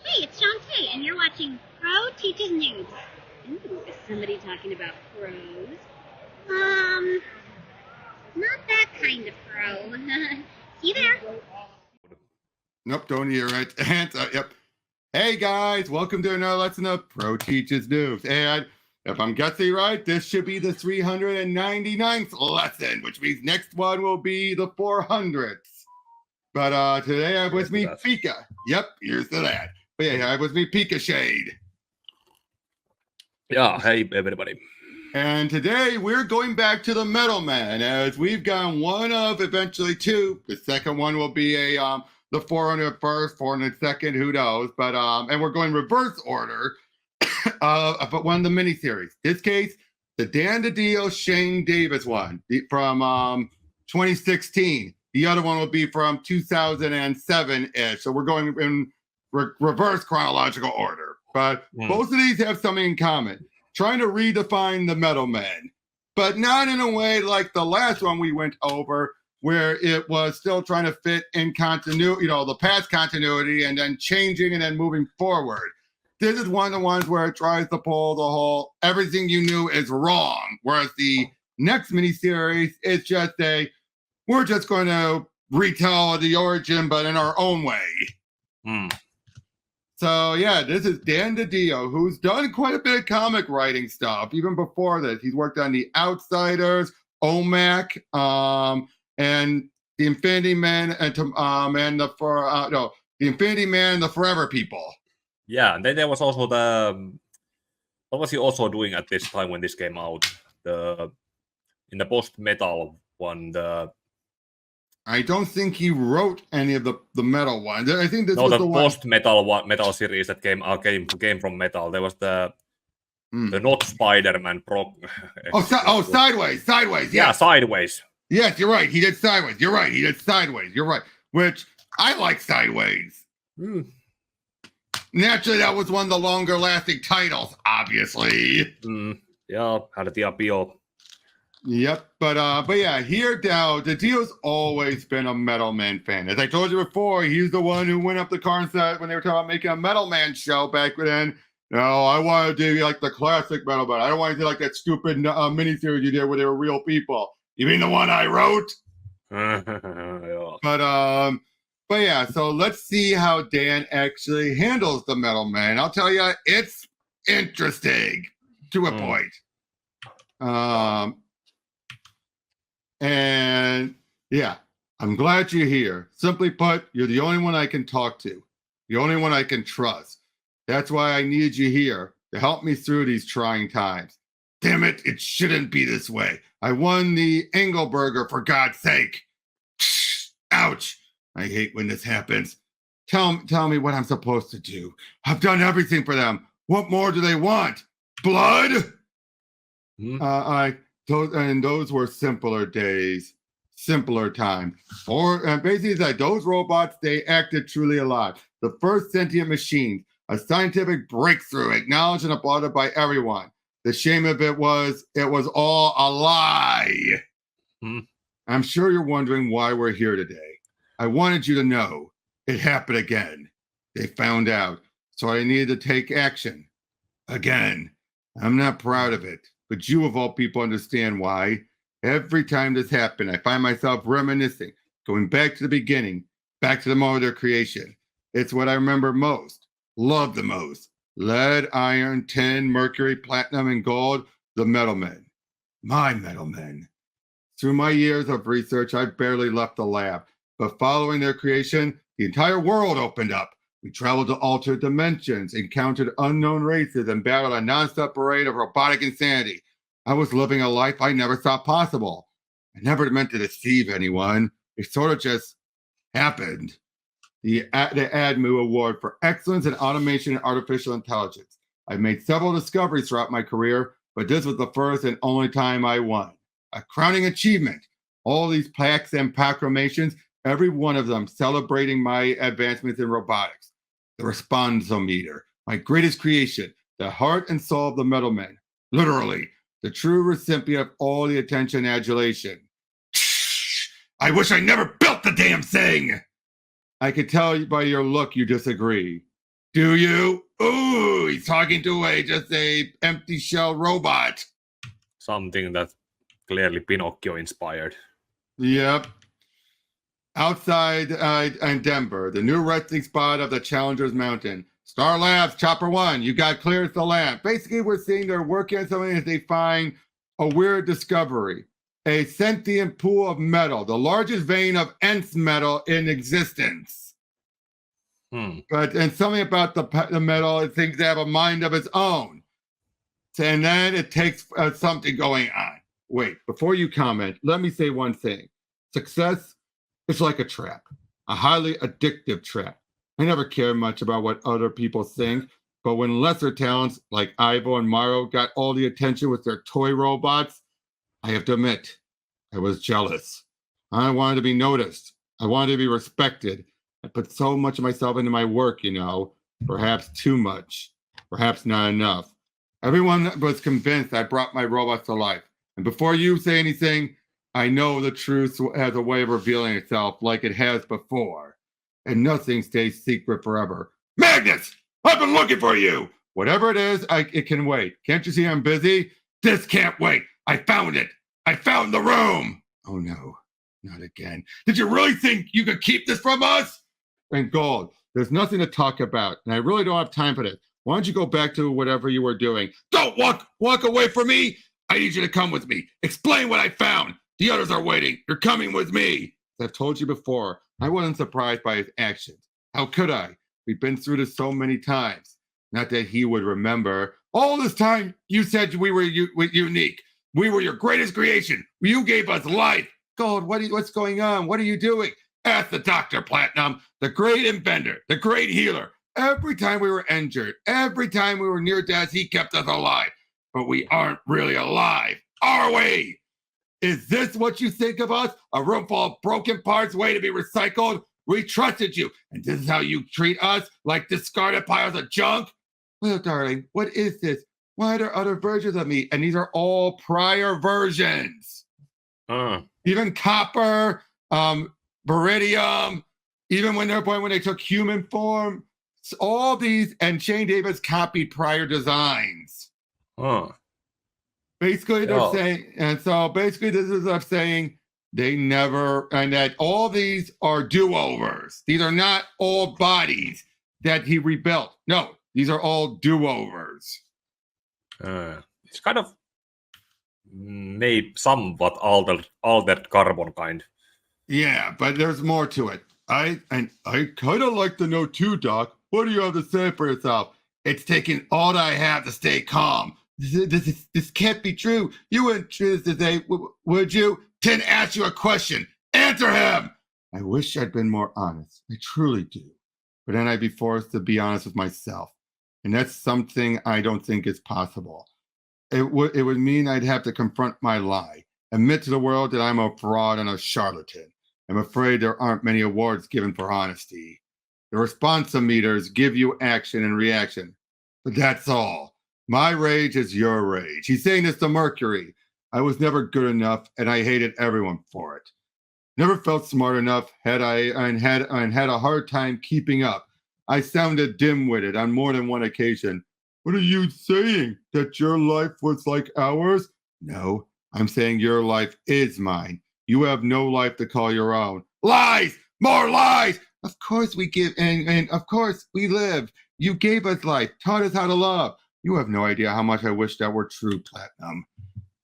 Hey, it's Shantae, and you're watching Pro Teaches News. Ooh, is somebody talking about pros? Not that kind of pro. See you there. Nope, don't hear it. Yep. Hey guys, welcome to another lesson of Pro Teaches News. And if I'm guessing right, this should be the 399th lesson, which means next one will be the 400th. But today I have with me Pika. Yep, here's to that. But yeah, I have with me Pika Shade. Yeah, hey everybody. And today we're going back to the Metal Man, as we've gotten one of eventually two. The second one will be the 401st, 402nd, who knows? But and we're going reverse order but one of the miniseries. This case, the Dan Didio Shane Davis one from 2016. The other one will be from 2007-ish. So we're going in reverse chronological order. But both of these have something in common. Trying to redefine the Metal Man, but not in a way like the last one we went over, where it was still trying to fit in continuity, the past continuity, and then changing and then moving forward. This is one of the ones where it tries to pull the whole everything you knew is wrong, whereas the next miniseries is just we're just going to retell the origin, but in our own way. So yeah, this is Dan Didio, who's done quite a bit of comic writing stuff. Even before this, he's worked on The Outsiders, OMAC, and The Infinity Man, and the Infinity Man and the Forever People. Yeah, and then there was also what was he also doing at this time when this came out? In the post-metal one, I don't think he wrote any of the metal ones. I think this was the post-metal metal series that came from metal. There was the not Spider-Man Sideways. Yes. Yeah, Sideways. Yes, you're right. He did Sideways. You're right. He did Sideways. You're right. Which I like Sideways. Naturally, that was one of the longer-lasting titles, obviously. Yeah, had the appeal. Yep, but yeah, here now, Didio's always been a Metal Man fan. As I told you before, he's the one who went up the car and said when they were talking about making a Metal Man show back then. No, I want to do like the classic Metal Man. I don't want to do like that stupid miniseries you did where they were real people. You mean the one I wrote? Yeah. But yeah, so let's see how Dan actually handles the Metal Man. I'll tell you, it's interesting to a point. And yeah, I'm glad you're here. Simply put, you're the only one I can talk to, the only one I can trust. That's why I need you here to help me through these trying times. Damn it, it shouldn't be this way. I won the Engelberger, for God's sake. Ouch. I hate when this happens. Tell me what I'm supposed to do. I've done everything for them. What more do they want? Blood? Those were simpler days, simpler times. Basically, like those robots, they acted truly alive. The first sentient machines, a scientific breakthrough, acknowledged and applauded by everyone. The shame of it was all a lie. I'm sure you're wondering why we're here today. I wanted you to know it happened again. They found out, so I needed to take action. Again, I'm not proud of it. But you, of all people, understand why. Every time this happened, I find myself reminiscing, going back to the beginning, back to the moment of their creation. It's what I remember most, love the most. Lead, iron, tin, mercury, platinum, and gold, the Metal Men. My Metal Men. Through my years of research, I've barely left the lab. But following their creation, the entire world opened up. We traveled to alternate dimensions, encountered unknown races, and battled a nonstop parade of robotic insanity. I was living a life I never thought possible. I never meant to deceive anyone. It sort of just happened. The ADMU Award for Excellence in Automation and Artificial Intelligence. I've made several discoveries throughout my career, but this was the first and only time I won. A crowning achievement. All these plaques and proclamations, every one of them celebrating my advancements in robotics. The responsometer, my greatest creation, the heart and soul of the Metal Men. Literally, the true recipient of all the attention and adulation. I wish I never built the damn thing! I could tell by your look you disagree. Do you? Ooh, he's talking to just a empty shell robot. Something that clearly Pinocchio inspired. Yep. Outside in Denver, the new resting spot of the Challengers Mountain. Star Labs, Chopper 1, you got clear as the lamp. Basically, we're seeing they're working on something as they find a weird discovery. A sentient pool of metal, the largest vein of nth metal in existence. And something about the metal, it thinks they have a mind of its own. And then it takes something going on. Wait, before you comment, let me say one thing. Success is like a trap, a highly addictive trap. I never cared much about what other people think, but when lesser talents like Ivo and Mario got all the attention with their toy robots, I have to admit, I was jealous. I wanted to be noticed. I wanted to be respected. I put so much of myself into my work, you know, perhaps too much, perhaps not enough. Everyone was convinced I brought my robots to life. And before you say anything, I know the truth has a way of revealing itself like it has before. And nothing stays secret forever. Magnus! I've been looking for you! Whatever it is, it can wait. Can't you see I'm busy? This can't wait. I found it. I found the room. Oh no, not again. Did you really think you could keep this from us? And Gold, there's nothing to talk about, and I really don't have time for this. Why don't you go back to whatever you were doing? Don't walk away from me. I need you to come with me. Explain what I found. The others are waiting. You're coming with me. As I've told you before, I wasn't surprised by his actions. How could I? We've been through this so many times. Not that he would remember. All this time, you said we were unique. We were your greatest creation. You gave us life. Gold, what's going on? What are you doing? Ask the Dr. Platinum, the great inventor, the great healer. Every time we were injured, every time we were near death, he kept us alive. But we aren't really alive, are we? Is this what you think of us? A room full of broken parts waiting to be recycled? We trusted you, and this is how you treat us, like discarded piles of junk? Well, darling, what is this? Why are there other versions of me? And these are all prior versions. Even copper, Viridium, even when they took human form, all these, and Shane Davis copied prior designs. Basically, they're saying, and so basically, this is us saying they never, and that all these are do-overs. These are not all bodies that he rebuilt. No, these are all do-overs. It's kind of maybe somewhat altered carbon kind. Yeah, but there's more to it. I kind of like to know too, Doc. What do you have to say for yourself? It's taking all that I have to stay calm. This can't be true. You wouldn't choose to say, would you? Tin asked you a question. Answer him. I wish I'd been more honest. I truly do. But then I'd be forced to be honest with myself. And that's something I don't think is possible. It would mean I'd have to confront my lie, admit to the world that I'm a fraud and a charlatan. I'm afraid there aren't many awards given for honesty. The responsometers give you action and reaction, but that's all. My rage is your rage. He's saying this to Mercury. I was never good enough, and I hated everyone for it. Never felt smart enough, had a hard time keeping up. I sounded dim-witted on more than one occasion. What are you saying? That your life was like ours? No, I'm saying your life is mine. You have no life to call your own. Lies! More lies! Of course we give, and of course we live. You gave us life, taught us how to love. You have no idea how much I wish that were true, Platinum.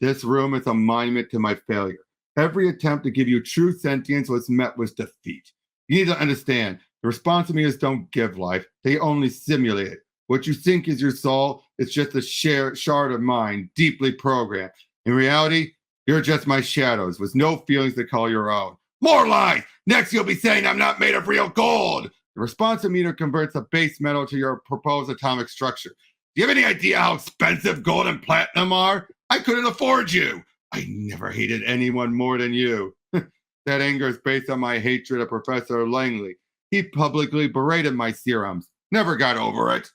This room is a monument to my failure. Every attempt to give you true sentience was met with defeat. You need to understand, the responsibilities don't give life. They only simulate it. What you think is your soul is just a shard of mind, deeply programmed. In reality, you're just my shadows with no feelings to call your own. More lies! Next you'll be saying I'm not made of real gold. The responsometer converts a base metal to your proposed atomic structure. Do you have any idea how expensive gold and platinum are? I couldn't afford you. I never hated anyone more than you. That anger is based on my hatred of Professor Langley. He publicly berated my serums. Never got over it.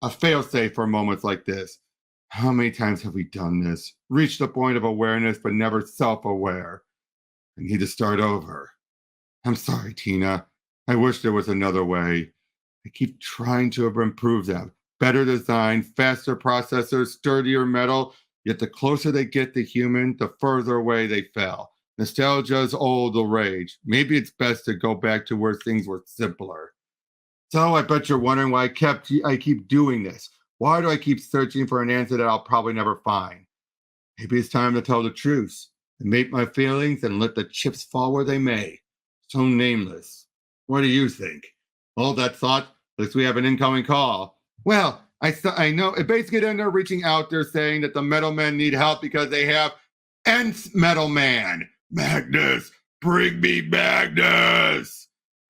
A failsafe for moments like this. How many times have we done this? Reached the point of awareness, but never self-aware. I need to start over. I'm sorry, Tina. I wish there was another way. I keep trying to improve them. Better design, faster processors, sturdier metal. Yet the closer they get to human, the further away they fell. Nostalgia's old rage. Maybe it's best to go back to where things were simpler. So I bet you're wondering why I keep doing this. Why do I keep searching for an answer that I'll probably never find? Maybe it's time to tell the truth and make my feelings and let the chips fall where they may. So nameless. What do you think? Hold that thought. Looks we have an incoming call. Well, I know. It basically then they're reaching out. They're saying that the Metal Men need help because they have Nth Metal Man. Magnus, bring me Magnus.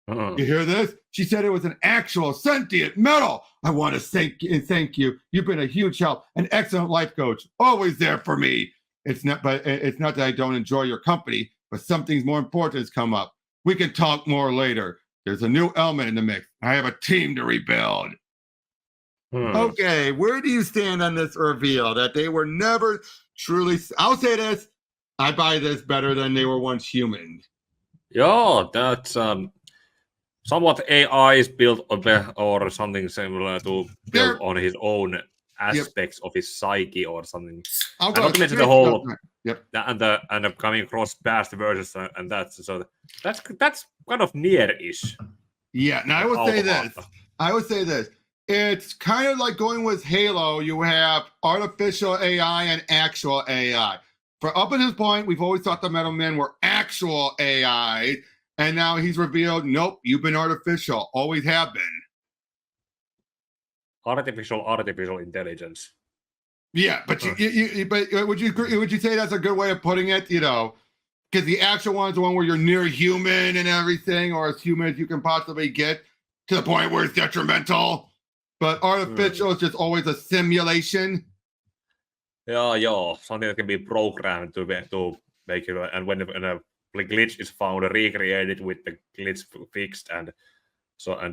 You hear this? She said it was an actual sentient metal. I want to thank you. You've been a huge help, an excellent life coach, always there for me. It's not that I don't enjoy your company, but something's more important has come up. We can talk more later. There's a new element in the mix. I have a team to rebuild. Okay, where do you stand on this reveal that they were never truly? I'll say this: I buy this better than they were once human. Yeah, that's somewhat AI is built or something similar to build on his own aspects of his psyche or something. I'll go to mention the whole and the coming across past versions and that's kind of near-ish. Yeah, now I would say this. It's kind of like going with Halo. You have artificial AI and actual AI. For up to this point, we've always thought the Metal Men were actual AI, and now he's revealed, nope, you've been artificial. Always have been. Artificial intelligence. Yeah, but but would you agree? Would you say that's a good way of putting it? You know, because the actual one's the one where you're near human and everything, or as human as you can possibly get, to the point where it's detrimental. But artificial is just always a simulation. Yeah, something that can be programmed to make it, and when a glitch is found, recreate it with the glitch fixed, and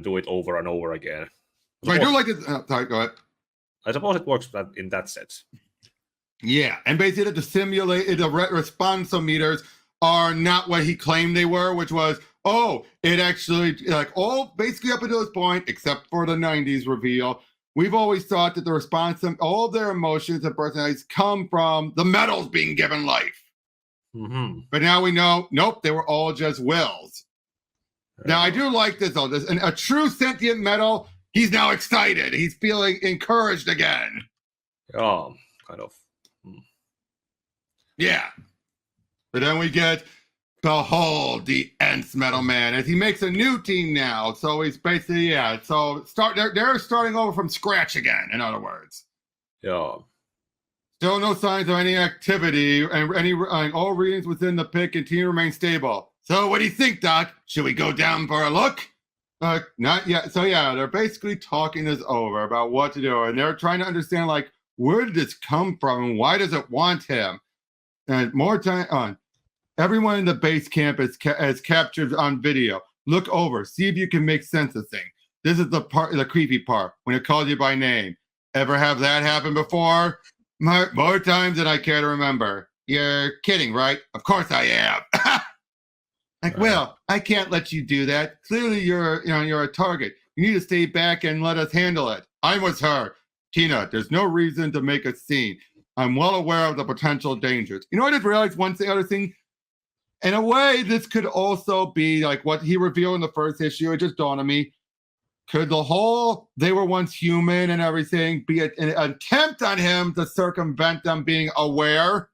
do it over and over again. So I do like it. Sorry, go ahead. I suppose it works in that sense. Yeah, and basically the simulated responsometers are not what he claimed they were, which was, it actually, like, all basically up until this point, except for the 90s reveal, we've always thought that the response, all of their emotions and personalities come from the metals being given life. Mm-hmm. But now we know, nope, they were all just wills. Now, I do like this, though. A true sentient metal, he's now excited. He's feeling encouraged again. Yeah, kind of. Yeah. But then we get, behold, the Nth Metal Man, as he makes a new team now. So he's basically, so they're starting over from scratch again, in other words. Yeah. Still no signs of any activity, and all readings within the pit continue to remain stable. So what do you think, Doc? Should we go down for a look? Not yet. So yeah, they're basically talking this over about what to do, and they're trying to understand, like, where did this come from, and why does it want him? And more time on. Everyone in the base camp is captured on video. Look over, see if you can make sense of things. This is the creepy part, when it calls you by name. Ever have that happen before? More times than I care to remember. You're kidding, right? Of course I am. Like, well, I can't let you do that. Clearly you're a target. You need to stay back and let us handle it. I'm with her. Tina, there's no reason to make a scene. I'm well aware of the potential dangers. You know, I just realized one other thing. In a way, this could also be like what he revealed in the first issue. It just dawned on me. Could the whole they were once human and everything be an attempt on him to circumvent them being aware?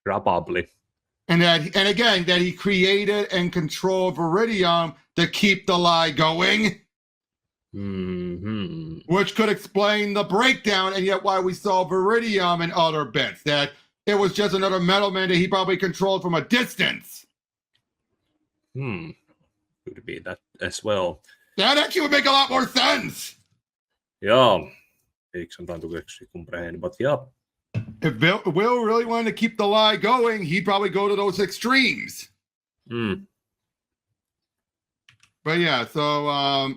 Probably. And again, that he created and controlled Viridium to keep the lie going. Mm-hmm. Which could explain the breakdown, and yet why we saw Viridium and other bits. That it was just another Metal Man that he probably controlled from a distance. Could be that as well. That actually would make a lot more sense. Yeah. Takes some time to actually comprehend, but yeah. If Will really wanted to keep the lie going, he'd probably go to those extremes. But yeah, so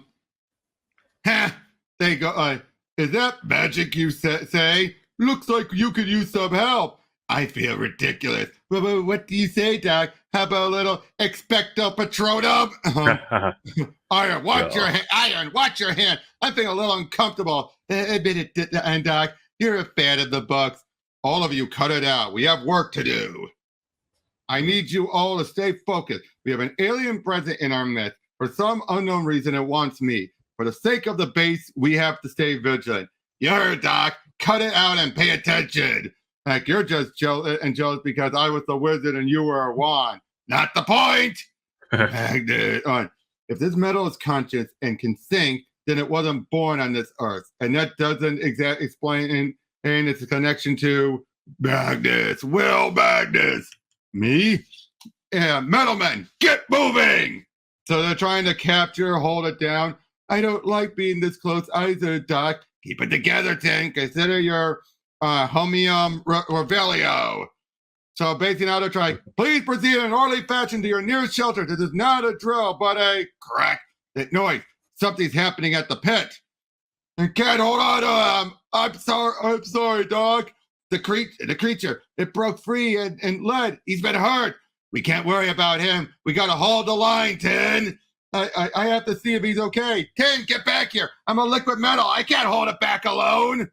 they go. Is that magic you say? Looks like you could use some help. I feel ridiculous. What do you say, Doc? How about a little expecto patronum? Iron, watch your hand. Iron, watch your hand. I'm feeling a little uncomfortable. Admit it, and Doc, you're a fan of the books. All of you, cut it out. We have work to do. I need you all to stay focused. We have an alien present in our midst. For some unknown reason, it wants me. For the sake of the base, we have to stay vigilant. You heard, Doc. Cut it out and pay attention. Heck, you're just jealous because I was the wizard and you were a wand. Not the point. If this metal is conscious and can think, then it wasn't born on this earth. And that doesn't explain in its connection to Magnus. Will Magnus. Me? Yeah, Metal Man, get moving! So they're trying to capture, hold it down. I don't like being this close either, Doc. Keep it together, Tin. Consider your homium revelio. So basically now they're trying, please proceed in an orderly fashion to your nearest shelter. This is not a drill, but a crack. That noise. Something's happening at the pit. And can't hold on to him. I'm sorry, Doc. The creature, it broke free and led. He's been hurt. We can't worry about him. We gotta hold the line, Tin. I have to see if he's okay. Tin, get back here. I'm a liquid metal. I can't hold it back alone.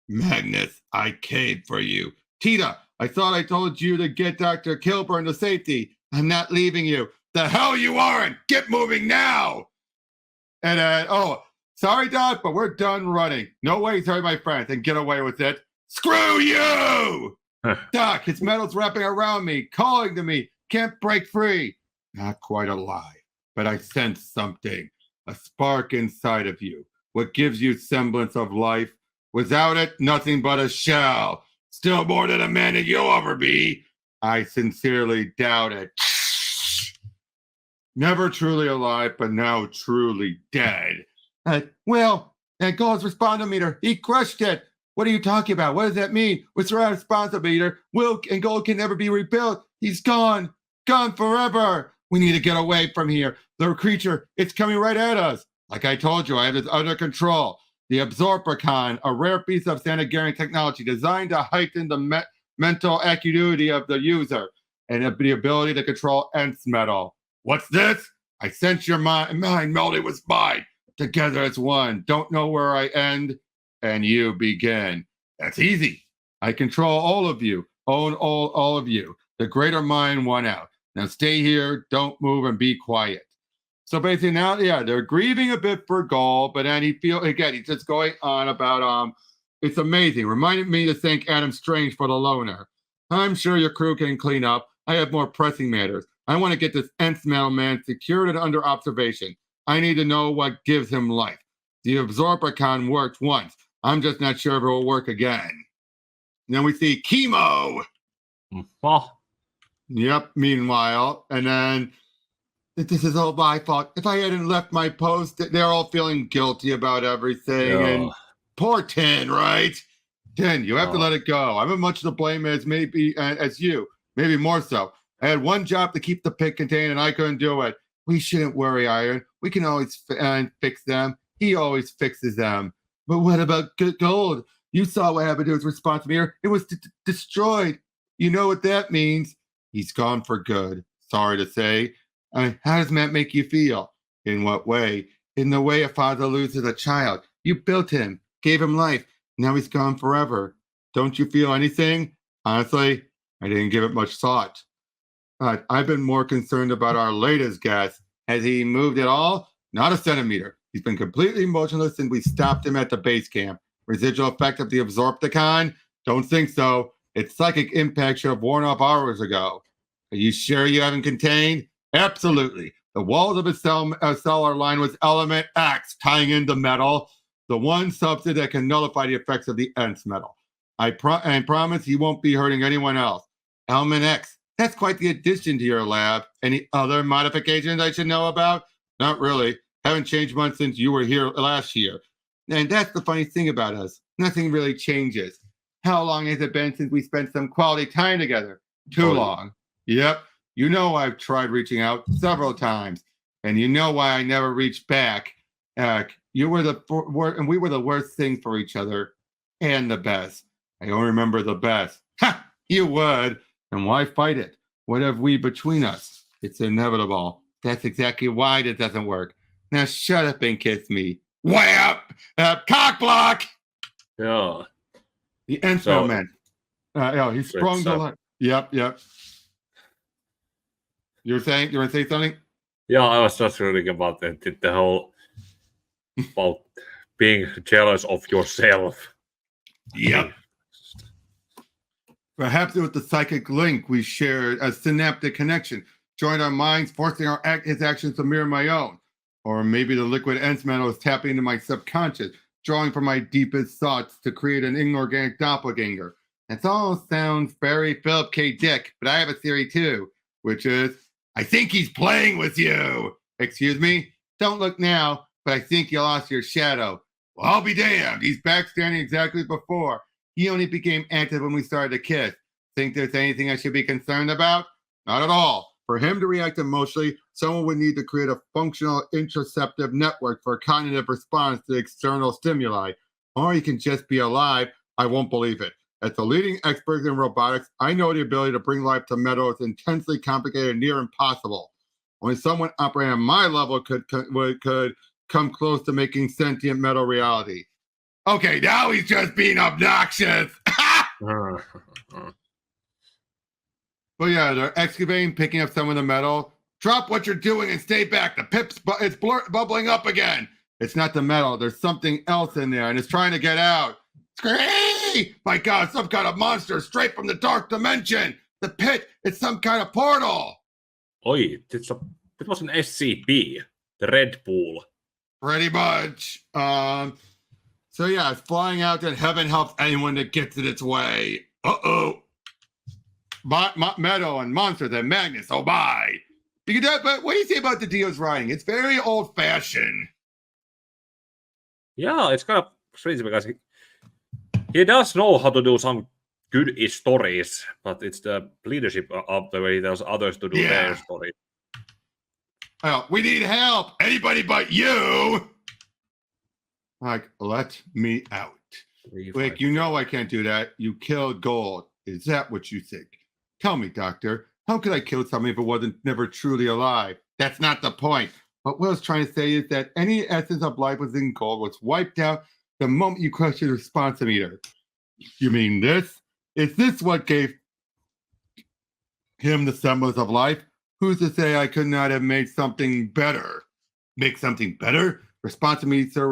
Magnus, I caved for you. Tita, I thought I told you to get Dr. Kilburn to safety. I'm not leaving you. The hell you aren't. Get moving now. And sorry, Doc, but we're done running. No way, sorry, my friends, and get away with it. Screw you! Doc, his metal's wrapping around me, calling to me. Can't break free. Not quite alive, but I sense something. A spark inside of you. What gives you semblance of life. Without it, nothing but a shell. Still more than a man that you'll ever be. I sincerely doubt it. Never truly alive, but now truly dead. Gold's responsometer. He crushed it. What are you talking about? What does that mean? What's our responsometer? Will and Gold can never be rebuilt. He's gone. Gone forever. We need to get away from here. The creature, it's coming right at us. Like I told you, I have this under control. The Absorpicon, a rare piece of Sanagarian technology designed to heighten the mental acuity of the user and the ability to control Nth Metal. What's this? I sense your mind melding with mine. Together as one. Don't know where I end, and you begin. That's easy. I control all of you. Own all of you. The greater mind won out. Now stay here, don't move, and be quiet. So basically now, they're grieving a bit for Gaul, but then he's just going on about, it's amazing. Reminded me to thank Adam Strange for the loaner. I'm sure your crew can clean up. I have more pressing matters. I want to get this Nth Metal Man secured and under observation. I need to know what gives him life. The Absorpicon worked once. I'm just not sure if it will work again. And then we see Chemo. Oh. Yep, meanwhile. And then, this is all my fault. If I hadn't left my post, they're all feeling guilty about everything. Yeah. And poor Tin, right? Tin, you have to let it go. I'm as much to blame as you. Maybe more so. I had one job to keep the pit contained, and I couldn't do it. We shouldn't worry, Iron. We can always fix them. He always fixes them. But what about Gold? You saw what happened to his response mirror. It was destroyed. You know what that means. He's gone for good. Sorry to say. How does that make you feel? In what way? In the way a father loses a child. You built him, gave him life. Now he's gone forever. Don't you feel anything? Honestly, I didn't give it much thought. I've been more concerned about our latest guest. Has he moved at all? Not a centimeter. He's been completely motionless since we stopped him at the base camp. Residual effect of the Absorpticon? Don't think so. Its psychic impact should have worn off hours ago. Are you sure you haven't contained? Absolutely. The walls of his cell are lined with element X, tying into metal, the one substance that can nullify the effects of the Nth Metal. I promise he won't be hurting anyone else. Element X. That's quite the addition to your lab. Any other modifications I should know about? Not really. Haven't changed much since you were here last year. And that's the funny thing about us. Nothing really changes. How long has it been since we spent some quality time together? Too long. Yep. You know I've tried reaching out several times. And you know why I never reached back. You were and we were the worst thing for each other and the best. I only remember the best. Ha! You would. And why fight it? What have we between us? It's inevitable. That's exactly why it doesn't work. Now shut up and kiss me. Whap! Cock block! Yeah. The Nth Metal Man. He sprung the line. Yep. You want to say something? Yeah, I was just reading about the whole about being jealous of yourself. Yep. Perhaps it was the psychic link we shared, a synaptic connection, joined our minds, forcing his actions to mirror my own. Or maybe the liquid Nth Metal is tapping into my subconscious, drawing from my deepest thoughts to create an inorganic doppelganger. That all sounds very Philip K. Dick, but I have a theory too, which is, I think he's playing with you. Excuse me? Don't look now, but I think you lost your shadow. Well, I'll be damned. He's back standing exactly as before. He only became active when we started to kiss. Think there's anything I should be concerned about? Not at all. For him to react emotionally, someone would need to create a functional interoceptive network for a cognitive response to external stimuli. Or he can just be alive. I won't believe it. As the leading expert in robotics, I know the ability to bring life to metal is intensely complicated and near impossible. Only someone operating on my level could come close to making sentient metal reality. Okay, now he's just being obnoxious. But yeah, they're excavating, picking up some of the metal. Drop what you're doing and stay back. The pip's it's bubbling up again. It's not the metal. There's something else in there, and it's trying to get out. Scream! My God, some kind of monster straight from the dark dimension. The pit, it's some kind of portal. Oi, that was an SCP, the Red Bull. Pretty much. So yeah, it's flying out that heaven helps anyone that gets in its way. Uh-oh. Meadow and monsters and Magnus, oh my. But what do you say about Didio's writing? It's very old-fashioned. Yeah, it's kind of strange because he does know how to do some good stories, but it's the leadership of the way he tells others to do their story. Well, we need help. Anybody but you. Like, let me out. Wait, you know I can't do that. You killed Gold. Is that what you think? Tell me, Doctor, how could I kill something if it wasn't never truly alive? That's not the point. What Will's trying to say is that any essence of life within Gold was wiped out the moment you crushed his responsometer. You mean this? Is this what gave him the semblance of life? Who's to say I could not have made something better? Make something better? Responsometer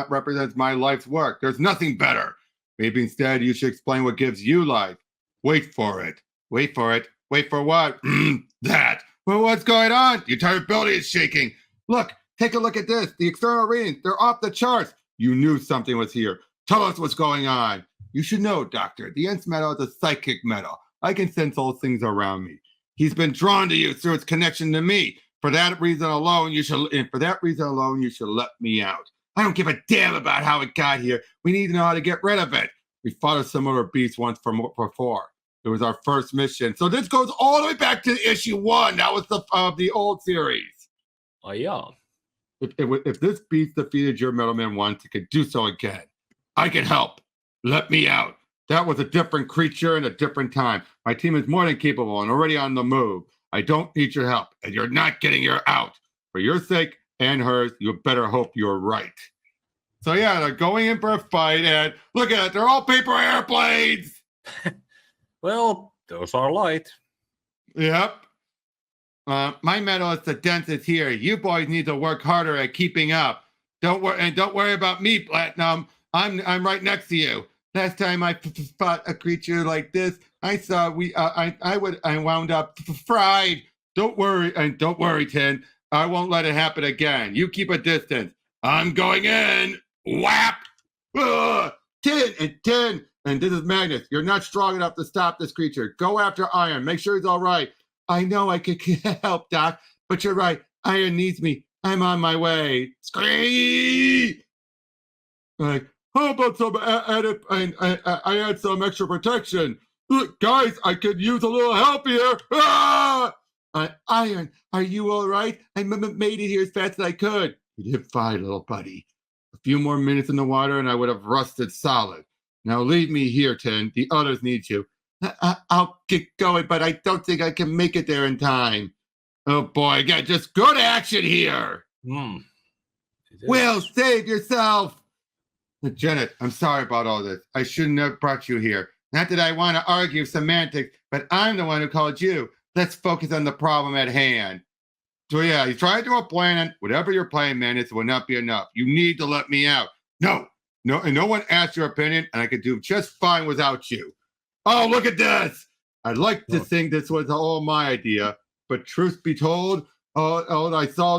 represents my life's work. There's nothing better. Maybe instead you should explain what gives you life. Wait for it. Wait for it. Wait for what? That. Well, what's going on? The entire building is shaking. Look, take a look at this. The external readings, they're off the charts. You knew something was here. Tell us what's going on. You should know, Doctor, the Nth Metal is a psychic metal. I can sense all things around me. He's been drawn to you through its connection to me. For that reason alone, you should let me out. I don't give a damn about how it got here. We need to know how to get rid of it. We fought a similar beast once before. It was our first mission. So this goes all the way back to issue 1. That was the old series. Oh, yeah. If this beast defeated your Metal Man once, it could do so again. I can help. Let me out. That was a different creature in a different time. My team is more than capable and already on the move. I don't need your help, and you're not getting your out. For your sake and hers, you better hope you're right. So yeah, they're going in for a fight, and look at it, they're all paper airplanes. Well, those are light. Yep. My metal is the densest here. You boys need to work harder at keeping up. Don't worry about me, Platinum. I'm right next to you. Last time I fought a creature like this, I saw I wound up fried. Don't worry, Tin. I won't let it happen again. You keep a distance. I'm going in. Whap! Tin, and this is Magnus. You're not strong enough to stop this creature. Go after Iron. Make sure he's all right. I know I could help, Doc, but you're right. Iron needs me. I'm on my way. Scream! Like, how about some I add some extra protection? Look, guys, I could use a little help here. Ah! Iron, are you all right? I made it here as fast as I could. You did fine, little buddy. A few more minutes in the water and I would have rusted solid. Now leave me here, Tin. The others need you. I'll get going, but I don't think I can make it there in time. Oh boy, got just good action here. Will, save yourself. Janet, I'm sorry about all this. I shouldn't have brought you here. Not that I want to argue semantics, but I'm the one who called you. Let's focus on the problem at hand. So yeah, you tried to a plan, and whatever your plan, man, it will not be enough. You need to let me out. No, and no one asked your opinion, and I could do just fine without you. Oh, look at this. I'd like to think this was all my idea, but truth be told, I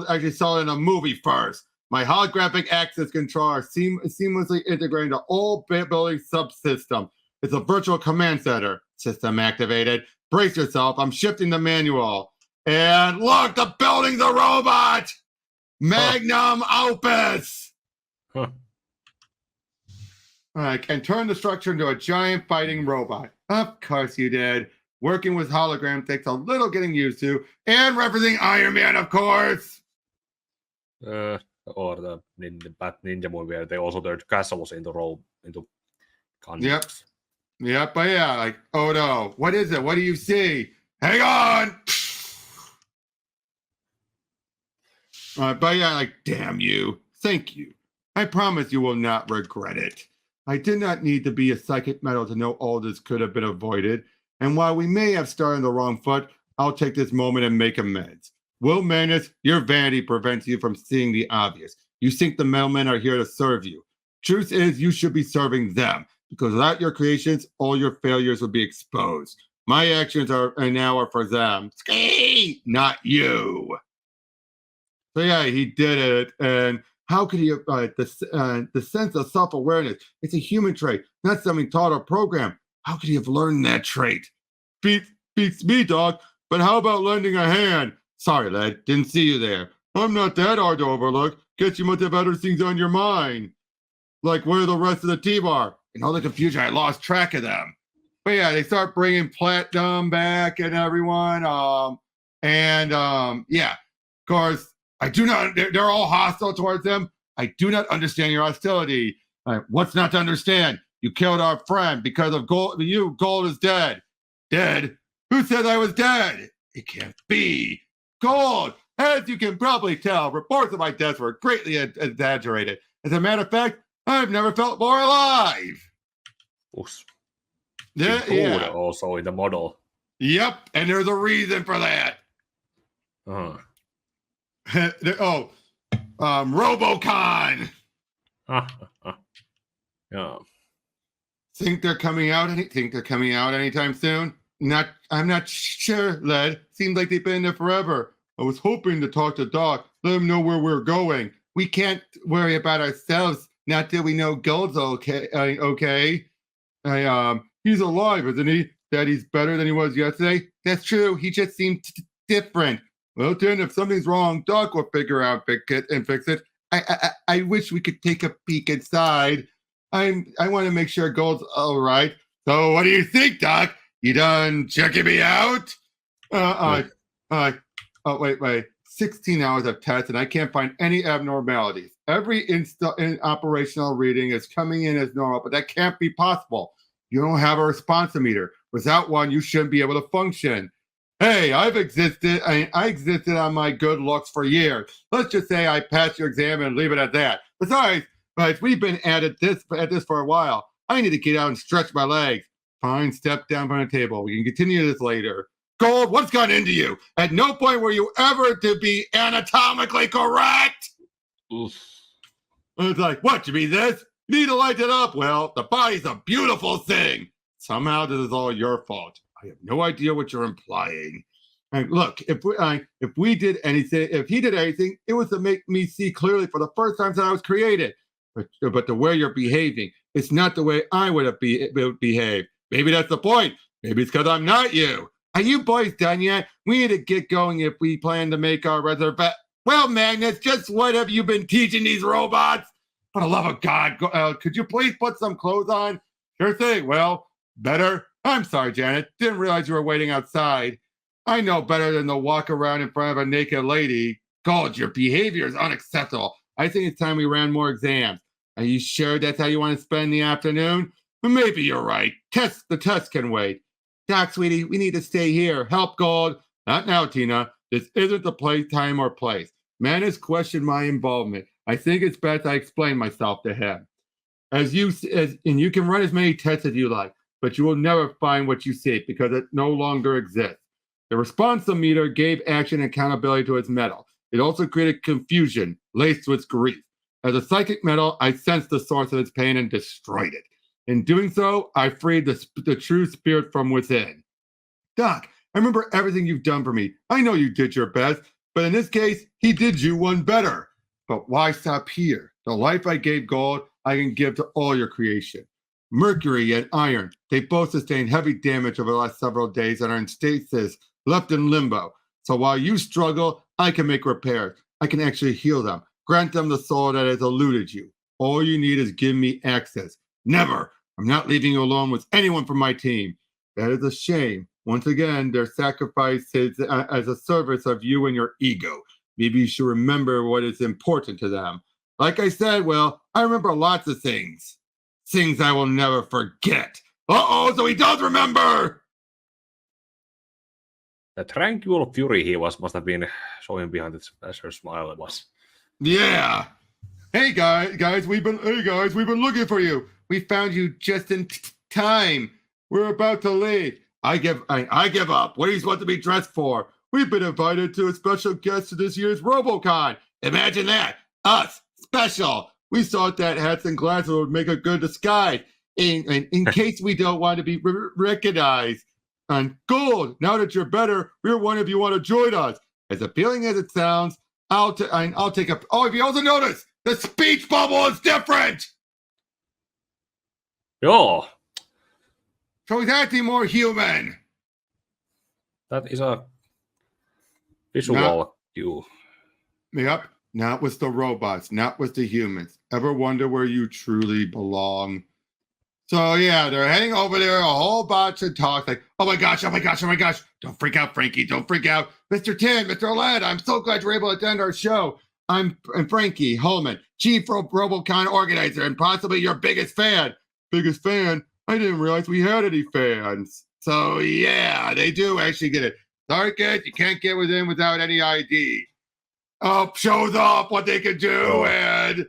actually saw it in a movie first. My holographic access control are seamlessly integrated into all building subsystem. It's a virtual command center. System activated. Brace yourself. I'm shifting the manual. And look, the building's a robot! Magnum opus! I can turn the structure into a giant fighting robot. Of course you did. Working with hologram takes a little getting used to. And referencing Iron Man, of course! Or the Bad Ninja movie where they also turned castles into guns. Yep, but yeah, like, oh no, what is it? What do you see? Hang on! But yeah, like, damn you. Thank you. I promise you will not regret it. I did not need to be a psychic metal to know all this could have been avoided. And while we may have started on the wrong foot, I'll take this moment and make amends. Will Magnus, your vanity prevents you from seeing the obvious. You think the metalmen are here to serve you. Truth is, you should be serving them, because without your creations, all your failures will be exposed. My actions are for them. Ski, not you. So yeah, he did it, and how could he? The sense of self-awareness. It's a human trait, not something taught or programmed. How could he have learned that trait? Beats me, Doc. But how about lending a hand? Sorry, lad, didn't see you there. I'm not that hard to overlook. Guess you must have other things on your mind, like where the rest of the team are. In all the confusion, I lost track of them. But yeah, they start bringing Platinum back and everyone. Yeah, of course. I do not, they're all hostile towards them. I do not understand your hostility. What's not to understand? You killed our friend because of Gold. Gold is dead. Dead? Who said I was dead? It can't be. Gold! As you can probably tell, reports of my death were greatly exaggerated. As a matter of fact, I've never felt more alive. Yeah. Also in the model. Yep, and there's a reason for that. Robocon. Yeah. Think they're coming out anytime soon? I'm not sure, lad. Seems like they've been there forever. I was hoping to talk to Doc, let him know where we're going. We can't worry about ourselves, not till we know Gold's okay. He's alive, isn't he? That he's better than he was yesterday? That's true. He just seemed different. Well, then, if something's wrong, Doc will figure out and fix it. I wish we could take a peek inside. I want to make sure Gold's all right. So, what do you think, Doc? You done checking me out? Wait. 16 hours of tests, and I can't find any abnormalities. Every operational reading is coming in as normal, but that can't be possible. You don't have a responsometer. Without one, you shouldn't be able to function. Hey, I existed on my good looks for years. Let's just say I passed your exam and leave it at that. Besides, we've been at this for a while. I need to get out and stretch my legs. Fine, step down from the table. We can continue this later. Gold, what's gone into you? At no point were you ever to be anatomically correct. Oof. It's like, what, you mean this? You need to light it up. Well, the body's a beautiful thing. Somehow this is all your fault. I have no idea what you're implying. And look, if he did anything, it was to make me see clearly for the first time since I was created. But the way you're behaving, it's not the way I would have behaved. Maybe that's the point. Maybe it's because I'm not you. Are you boys done yet? We need to get going if we plan to make our reservation. Well, Magnus, just what have you been teaching these robots? For the love of God, could you please put some clothes on? Sure thing. Well, better. I'm sorry, Janet. Didn't realize you were waiting outside. I know better than to walk around in front of a naked lady. Gold, your behavior is unacceptable. I think it's time we ran more exams. Are you sure that's how you want to spend the afternoon? Maybe you're right. The test can wait. Doc, sweetie, we need to stay here. Help, Gold. Not now, Tina. This isn't the time or place. Man has questioned my involvement. I think it's best I explain myself to him. And you can run as many tests as you like, but you will never find what you seek because it no longer exists. The responsometer gave action and accountability to its metal. It also created confusion laced with grief. As a psychic metal, I sensed the source of its pain and destroyed it. In doing so, I freed the true spirit from within. Doc, I remember everything you've done for me. I know you did your best, but in this case, he did you one better. But why stop here? The life I gave Gold, I can give to all your creation. Mercury and Iron, they both sustained heavy damage over the last several days and are in stasis, left in limbo. So while you struggle, I can make repairs. I can actually heal them, grant them the soul that has eluded you. All you need is give me access. Never. I'm not leaving you alone with anyone from my team. That is a shame. Once again, their sacrifice is as a service of you and your ego. Maybe you should remember what is important to them. Like I said, well, I remember lots of things. Things I will never forget. Uh-oh, so he does remember! The tranquil fury he must have been showing behind her smile. It was. Yeah. Hey guys, we've been looking for you. We found you just in time. We're about to leave. I give up. What are you supposed to be dressed for? We've been invited to a special guest to this year's RoboCon. Imagine that. Us. Special. We thought that hats and glasses would make a good disguise in case we don't want to be recognized. And Gold, now that you're better, we're wondering if you want to join us. As appealing as it sounds, I'll take up. Oh, if you also notice, the speech bubble is different. Joo. So he's acting more human. That is a visual cue. Yep. Not with the robots, not with the humans. Ever wonder where you truly belong? So yeah, they're heading over there, a whole bunch of talk like, oh my gosh. Don't freak out, Frankie. Don't freak out. Mr. Tin, Mr. Ladd, I'm so glad you're able to attend our show. I'm Frankie Holman, Chief RoboCon organizer and possibly your biggest fan. Biggest fan? I didn't realize we had any fans. So yeah, they do actually get it. Target, you can't get within without any ID. Shows off what they can do, and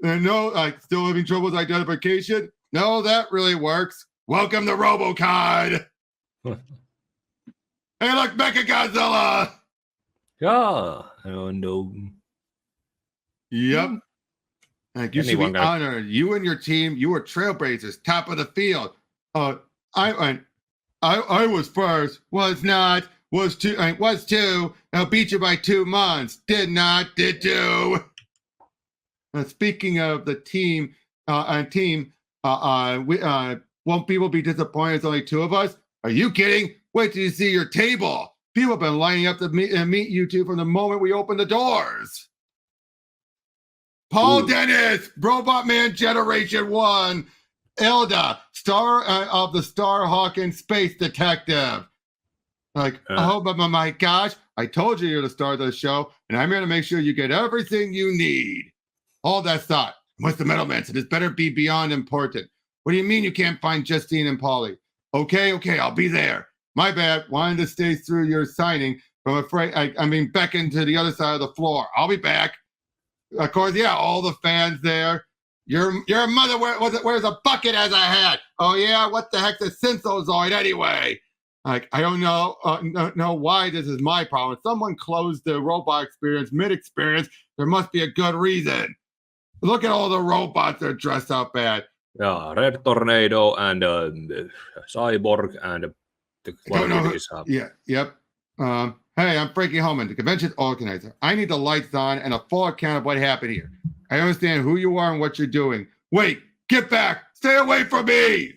no, still having trouble with identification. No, that really works. Welcome to RoboCon. Hey, look, Mechagodzilla. Yeah, oh no. Yep. Like you should be honored. You and your team, you were trailblazers, top of the field. I was first, was not. Was two. I'll beat you by 2 months. Did not. Did do. Speaking of the team, won't people be disappointed? It's only 2 of us. Are you kidding? Wait till you see your table. People have been lining up to meet you two from the moment we opened the doors. Paul Dennis, Robot Man Generation 1. Elda, star of the Starhawk Space Detective. Like, oh, but my gosh, I told you you're the star of the show, and I'm here to make sure you get everything you need. All that thought. What's the Metal Man said? This better be beyond important. What do you mean you can't find Justine and Polly? Okay, I'll be there. My bad. Wanted to stay through your signing, but I'm afraid I'm being beckoned to the other side of the floor. I'll be back. Of course, yeah, all the fans there. Your mother wears a bucket as a hat. Oh yeah, what the heck's a Synthezoid anyway? Like, I don't know why this is my problem. If someone closed the robot experience mid-experience, there must be a good reason. Look at all the robots that are dressed up bad. Yeah, Red Tornado and Cyborg and the Yep. Hey, I'm Frankie Holman, the convention organizer. I need the lights on and a full account of what happened here. I understand who you are and what you're doing. Wait, get back! Stay away from me!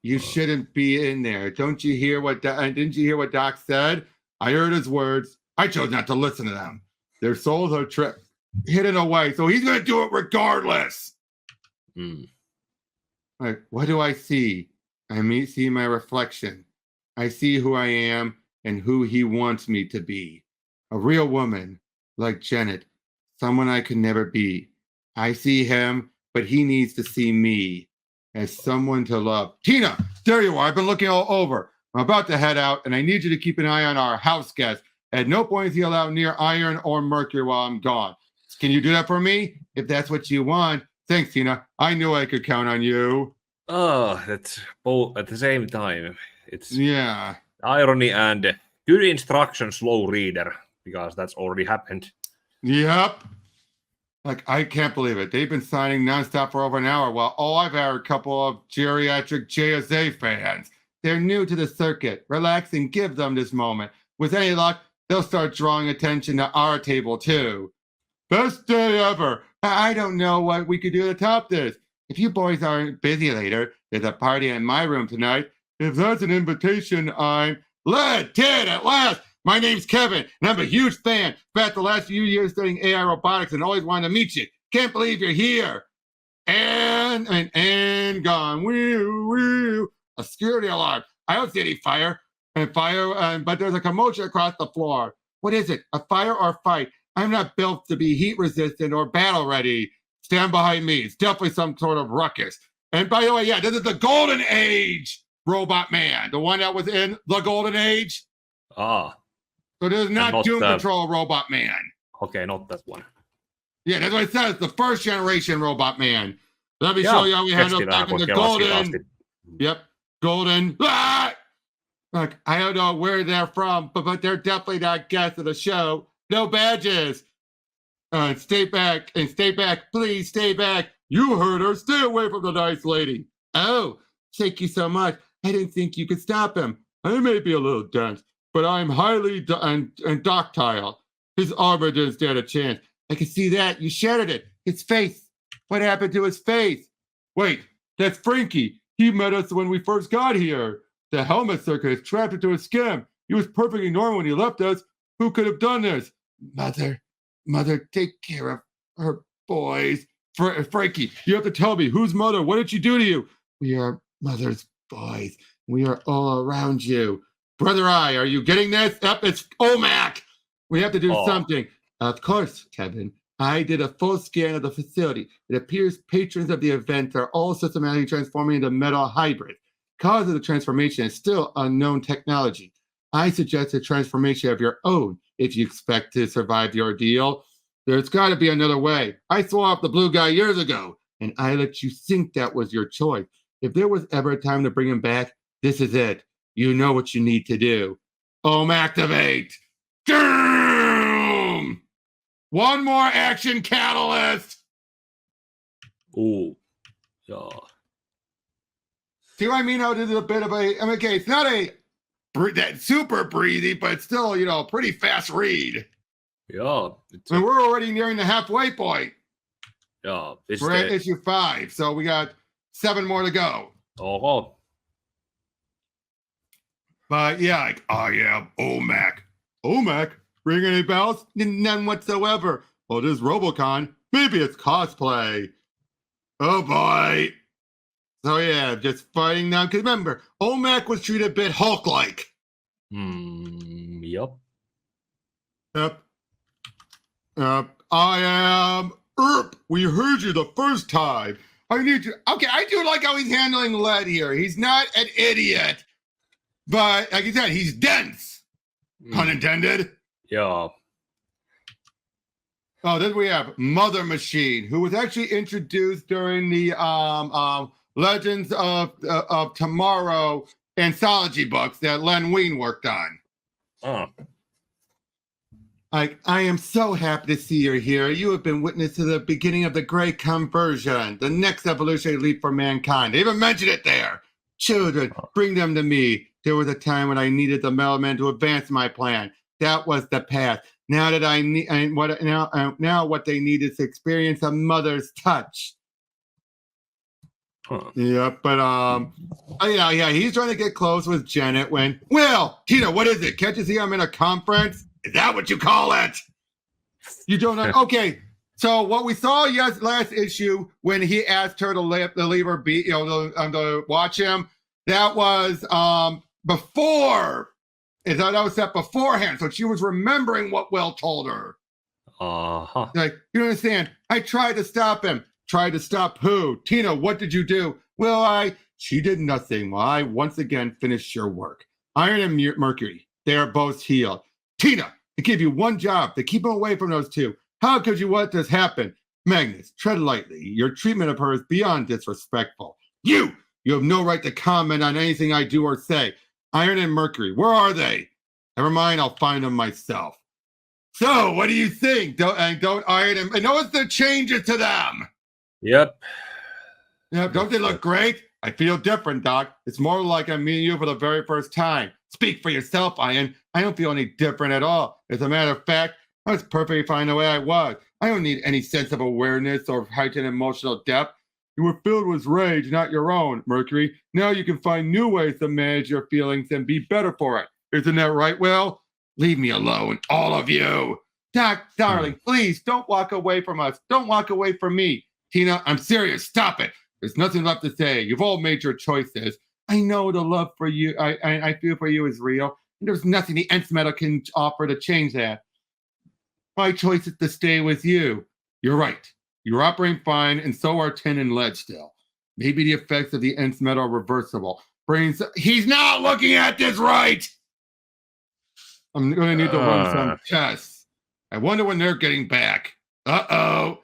You shouldn't be in there. Didn't you hear what Doc said? I heard his words. I chose not to listen to them. Their souls are hidden away, so he's going to do it regardless. Like, what do I see? I see my reflection. I see who I am and who he wants me to be. A real woman, like Janet. Someone I could never be. I see him, but he needs to see me. as someone to love. Tina, there you are. I've been looking all over. I'm about to head out, and I need you to keep an eye on our house guest. At no point is he allowed near iron or mercury while I'm gone. Can you do that for me? If that's what you want. Thanks, Tina. I knew I could count on you. Oh, that's both at the same time. It's Yeah. irony and good instruction, slow reader, because that's already happened. Yep. Like, I can't believe it. They've been signing nonstop for over an hour, while all I've had are a couple of geriatric JSA fans. They're new to the circuit. Relax and give them this moment. With any luck, they'll start drawing attention to our table, too. Best day ever. I don't know what we could do to top this. If you boys aren't busy later, there's a party in my room tonight. If that's an invitation, I'm... Led, Ted, at last! My name's Kevin, and I'm a huge fan. Spent the last few years studying AI robotics and always wanted to meet you. Can't believe you're here. And gone. Woo, woo. A security alarm. I don't see any fire. But there's a commotion across the floor. What is it? A fire or a fight? I'm not built to be heat resistant or battle ready. Stand behind me. It's definitely some sort of ruckus. And by the way, yeah, this is the Golden Age Robot Man, the one that was in the Golden Age. Ah. So this is not Doom Patrol Robot Man. Okay, not that one. Yeah, that's what it says. The first generation Robot Man. Let me show you how we handle back in the Golden. Yep, Golden. Ah! Look, I don't know where they're from, but they're definitely not guests of the show. No badges. Stay back, please stay back. You heard her. Stay away from the nice lady. Oh, thank you so much. I didn't think you could stop him. I may be a little dense, but I'm highly ductile. His armor didn't stand a chance. I can see that. You shattered it. His face. What happened to his face? Wait, that's Frankie. He met us when we first got here. The helmet circuit is trapped into his skin. He was perfectly normal when he left us. Who could have done this? Mother, take care of her boys. Frankie, you have to tell me, whose mother? What did she do to you? We are mother's boys. We are all around you. Brother Eye, are you getting this? Up, it's OMAC. We have to do something. Of course, Kevin. I did a full scan of the facility. It appears patrons of the event are all systematically transforming into metal hybrid. Cause of the transformation is still unknown technology. I suggest a transformation of your own if you expect to survive the ordeal. There's got to be another way. I swore off the blue guy years ago, and I let you think that was your choice. If there was ever a time to bring him back, this is it. You know what you need to do. Activate. Doom! One more action catalyst. Ooh. Yeah. See what I mean? How this is a bit of okay, it's not that super breathy, but it's still, pretty fast read. Yeah. And we're already nearing the halfway point. Yeah. We're at issue 5, so we got 7 more to go. Oh. But yeah, I am OMAC. OMAC? Ring any bells? None whatsoever. Well, this is Robocon. Maybe it's cosplay. Oh boy. So yeah, just fighting now. Because remember, OMAC was treated a bit Hulk-like. Yep. I am Erp. We heard you the first time. I need you. Okay, I do like how he's handling Led here. He's not an idiot. But like I said, he's dense. Pun intended. Yeah. Oh, then we have Mother Machine, who was actually introduced during the Legends of Tomorrow anthology books that Len Wein worked on. Oh. I am so happy to see you here. You have been witness to the beginning of the Great Conversion, the next evolutionary leap for mankind. They even mentioned it there. Children, bring them to me. There was a time when I needed the Metal Man to advance my plan. That was the past. Now that I need, now what they need is to experience a mother's touch. Huh. Yeah, but yeah, he's trying to get close with Janet when, well, Tina, what is it? Can't you see I'm in a conference? Is that what you call it? You don't know? Okay, so what we saw last issue when he asked her to leave her be, to watch him, that was before. That was set beforehand, so she was remembering what Will told her. Uh-huh. Like, you understand? I tried to stop him. Tried to stop who? Tina, what did you do? Well, she did nothing. Well, I once again finished your work. Iron and Mercury, they are both healed. Tina, I gave you one job to keep him away from those two. How could you let this happen? Magnus, tread lightly. Your treatment of her is beyond disrespectful. You have no right to comment on anything I do or say. Iron and Mercury, where are they? Never mind, I'll find them myself. So, what do you think? Don't Iron and notice the changes to them. Yep. Yeah, don't they look great? I feel different, Doc. It's more like I'm meeting you for the very first time. Speak for yourself, Iron. I don't feel any different at all. As a matter of fact, I was perfectly fine the way I was. I don't need any sense of awareness or heightened emotional depth. You were filled with rage, not your own, Mercury. Now you can find new ways to manage your feelings and be better for it. Isn't that right, Will? Leave me alone, all of you. Doc, darling, please don't walk away from us. Don't walk away from me. Tina, I'm serious. Stop it. There's nothing left to say. You've all made your choices. I know the love for you, I feel for you is real. And there's nothing the Nth Metal can offer to change that. My choice is to stay with you. You're right. You're operating fine, and so are tin and lead still. Maybe the effects of the Nth Metal are reversible. He's not looking at this right. I'm going to need to run some tests. I wonder when they're getting back. Uh-oh.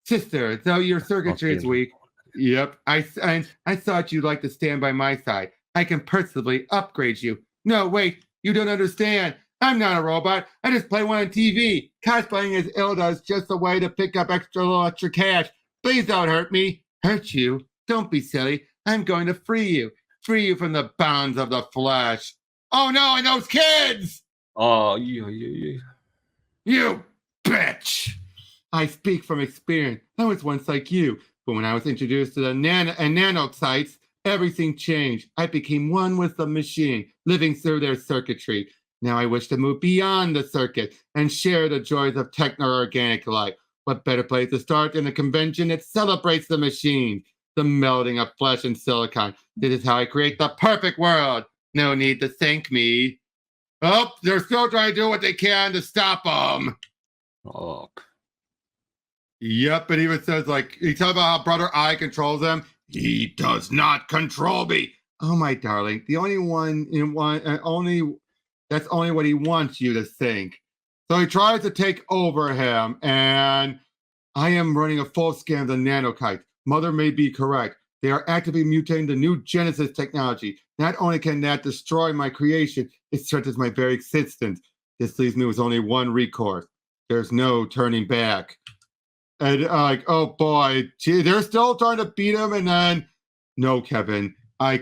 Sister, though your circuitry is weak. Yep. I thought you'd like to stand by my side. I can personally upgrade you. No, wait. You don't understand. I'm not a robot. I just play one on TV. Cosplaying as Ilda is just a way to pick up extra cash. Please don't hurt me. Hurt you? Don't be silly. I'm going to free you. Free you from the bonds of the flesh. Oh no, and those kids! Oh, you bitch! I speak from experience. I was once like you, but when I was introduced to the nanocytes, everything changed. I became one with the machine, living through their circuitry. Now I wish to move beyond the circuit and share the joys of techno-organic life. What better place to start than a convention that celebrates the machine, the melding of flesh and silicon. This is how I create the perfect world. No need to thank me. Oh, they're still trying to do what they can to stop them. Oh. Yep, but he even says, he talks about how Brother I controls them. He does not control me. Oh, my darling, the only that's only what he wants you to think. So he tries to take over him, and I am running a full scan of the nanocytes. Mother may be correct. They are actively mutating the new Genesis technology. Not only can that destroy my creation, it threatens my very existence. This leaves me with only one recourse. There's no turning back. And oh boy, they're still trying to beat him. And then, no, Kevin,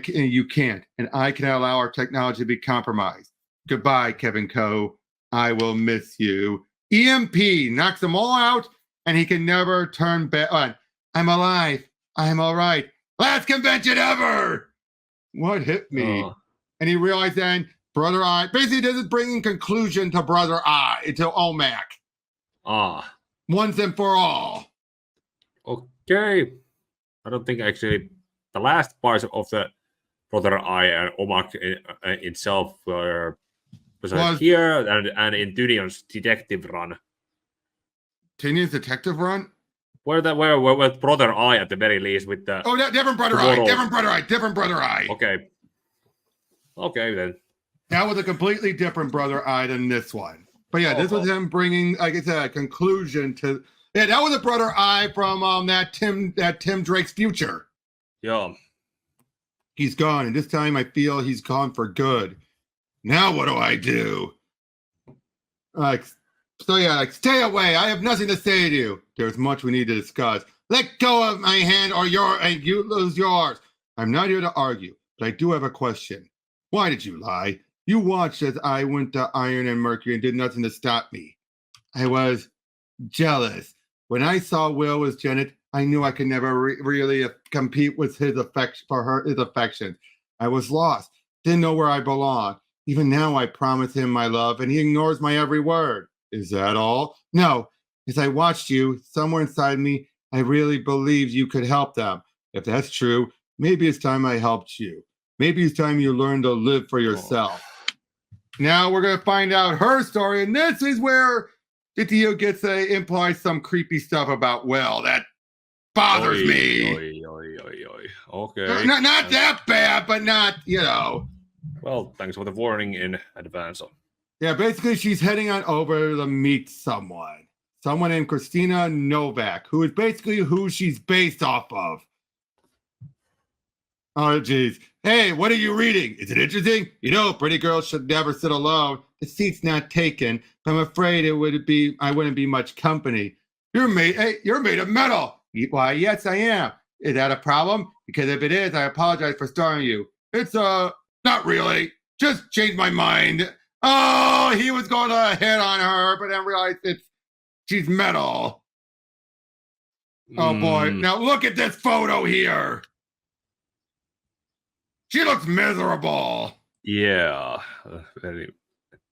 you can't. And I cannot allow our technology to be compromised. Goodbye, Kevin Coe. I will miss you. EMP knocks them all out, and he can never turn back on. I'm alive. I'm all right. Last convention ever. What hit me? Oh. And he realized then Brother I, basically this is bringing conclusion to Brother I, to OMAC. Once and for all. Okay. I don't think actually the last parts of the Brother I and OMAC itself were here and in Didion's detective run. Didion's detective run? Where Brother I at the very least with the different Brother I, different Brother I. Okay then. That was a completely different Brother I than this one. But yeah, this was him bringing, like I said, a conclusion to. Yeah, that was a Brother I from that Tim Drake's future. Yeah. He's gone, and this time I feel he's gone for good. Now what do I do? Stay away. I have nothing to say to you. There's much we need to discuss. Let go of my hand or you lose yours. I'm not here to argue, but I do have a question. Why did you lie? You watched as I went to Iron and Mercury and did nothing to stop me. I was jealous. When I saw Will was Janet, I knew I could never really compete with his affection. I was lost. Didn't know where I belonged. Even now I promise him my love, and he ignores my every word. Is that all? No. As I watched you, somewhere inside me, I really believed you could help them. If that's true, maybe it's time I helped you. Maybe it's time you learn to live for yourself. Now we're going to find out her story, and this is where Didio implies some creepy stuff about Will. That bothers me. Okay. Not that bad, but not, Well, thanks for the warning in advance. Yeah, basically she's heading on over to meet someone. Someone named Christina Novak, who is basically who she's based off of. Oh, geez. Hey, what are you reading? Is it interesting? Pretty girls should never sit alone. The seat's not taken. I'm afraid I wouldn't be much company. You're made of metal. Why, yes, I am. Is that a problem? Because if it is, I apologize for starting you. It's, not really. Just changed my mind. Oh, he was going to hit on her, but then realized she's metal. Oh, boy. Now look at this photo here. She looks miserable. Yeah.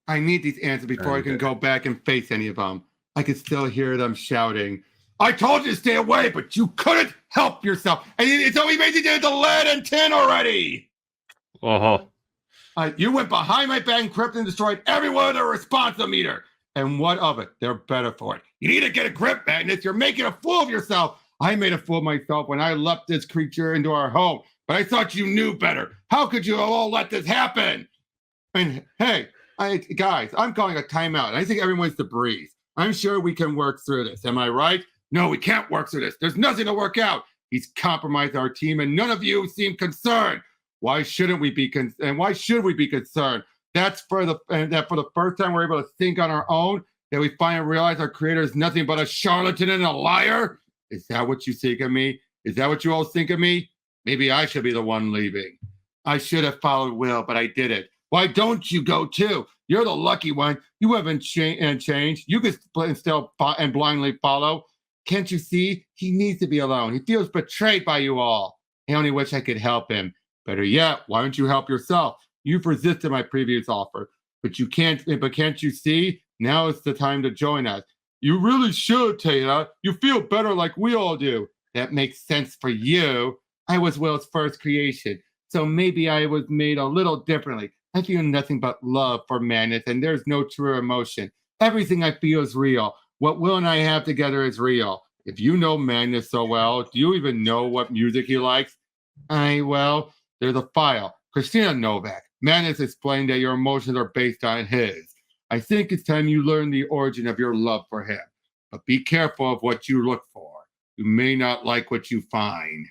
I need these answers before I can go back and face any of them. I can still hear them shouting, I told you to stay away, but you couldn't help yourself. And so he basically did the lead and tin already. You went behind my back, encrypted and destroyed every one of their responsometer. And what of it? They're better for it. You need to get a grip, Magnus. You're making a fool of yourself. I made a fool of myself when I left this creature into our home, but I thought you knew better. How could you all let this happen? And hey, guys, I'm calling a timeout. And I think everyone needs to breathe. I'm sure we can work through this. Am I right? No, we can't work through this. There's nothing to work out. He's compromised our team, and none of you seem concerned. Why shouldn't we be and why should we be concerned? That for the first time we're able to think on our own, that we finally realize our creator is nothing but a charlatan and a liar? Is that what you think of me? Is that what you all think of me? Maybe I should be the one leaving. I should have followed Will, but I didn't. Why don't you go too? You're the lucky one. You haven't changed. You can still and blindly follow. Can't you see? He needs to be alone. He feels betrayed by you all. I only wish I could help him. Better yet, why don't you help yourself? You've resisted my previous offer, but can't you see? Now is the time to join us. You really should, Taylor. You feel better like we all do. That makes sense for you. I was Will's first creation, so maybe I was made a little differently. I feel nothing but love for Magnus, and there's no true emotion. Everything I feel is real. What Will and I have together is real. If you know Magnus so well, do you even know what music he likes? There's a file. Christina Novak. Magnus explained that your emotions are based on his. I think it's time you learn the origin of your love for him. But be careful of what you look for. You may not like what you find.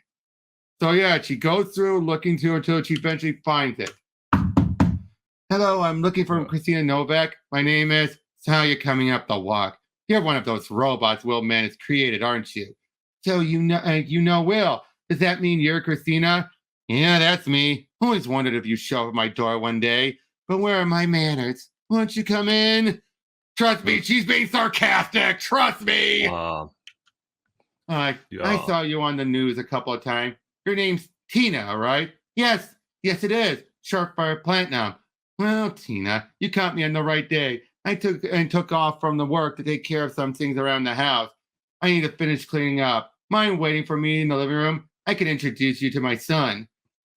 So yeah, she goes through looking through until she eventually finds it. Hello, I'm looking for Christina Novak. My name is... So you're coming up the walk. You're one of those robots Will Man has created, aren't you? So you know Will. Does that mean you're Christina? Yeah, that's me. Always wondered if you'd show up at my door one day. But where are my manners? Won't you come in? Trust me, she's being sarcastic. Trust me. I saw you on the news a couple of times. Your name's Tina, right? Yes, it is. Sharpfire Platinum. Well, Tina, you caught me on the right day. I took off from the work to take care of some things around the house. I need to finish cleaning up. Mind waiting for me in the living room? I can introduce you to my son.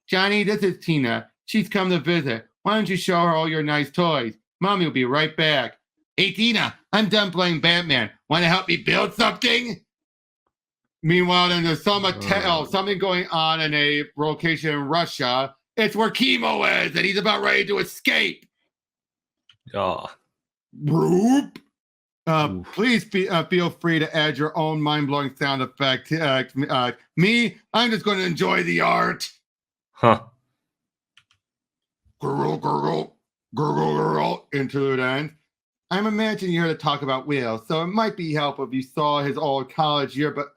Johnny, this is Tina. She's come to visit. Why don't you show her all your nice toys? Mommy will be right back. Hey, Tina, I'm done playing Batman. Want to help me build something? Meanwhile, then there's something going on in a location in Russia. It's where Chemo is, and he's about ready to escape. Roop. Please feel free to add your own mind-blowing sound effect. Me, I'm just going to enjoy the art. Gurgle, gurgle, gurgle, gurgle, interlude ends. I'm imagining you're here to talk about Will, so it might be helpful if you saw his old college year, but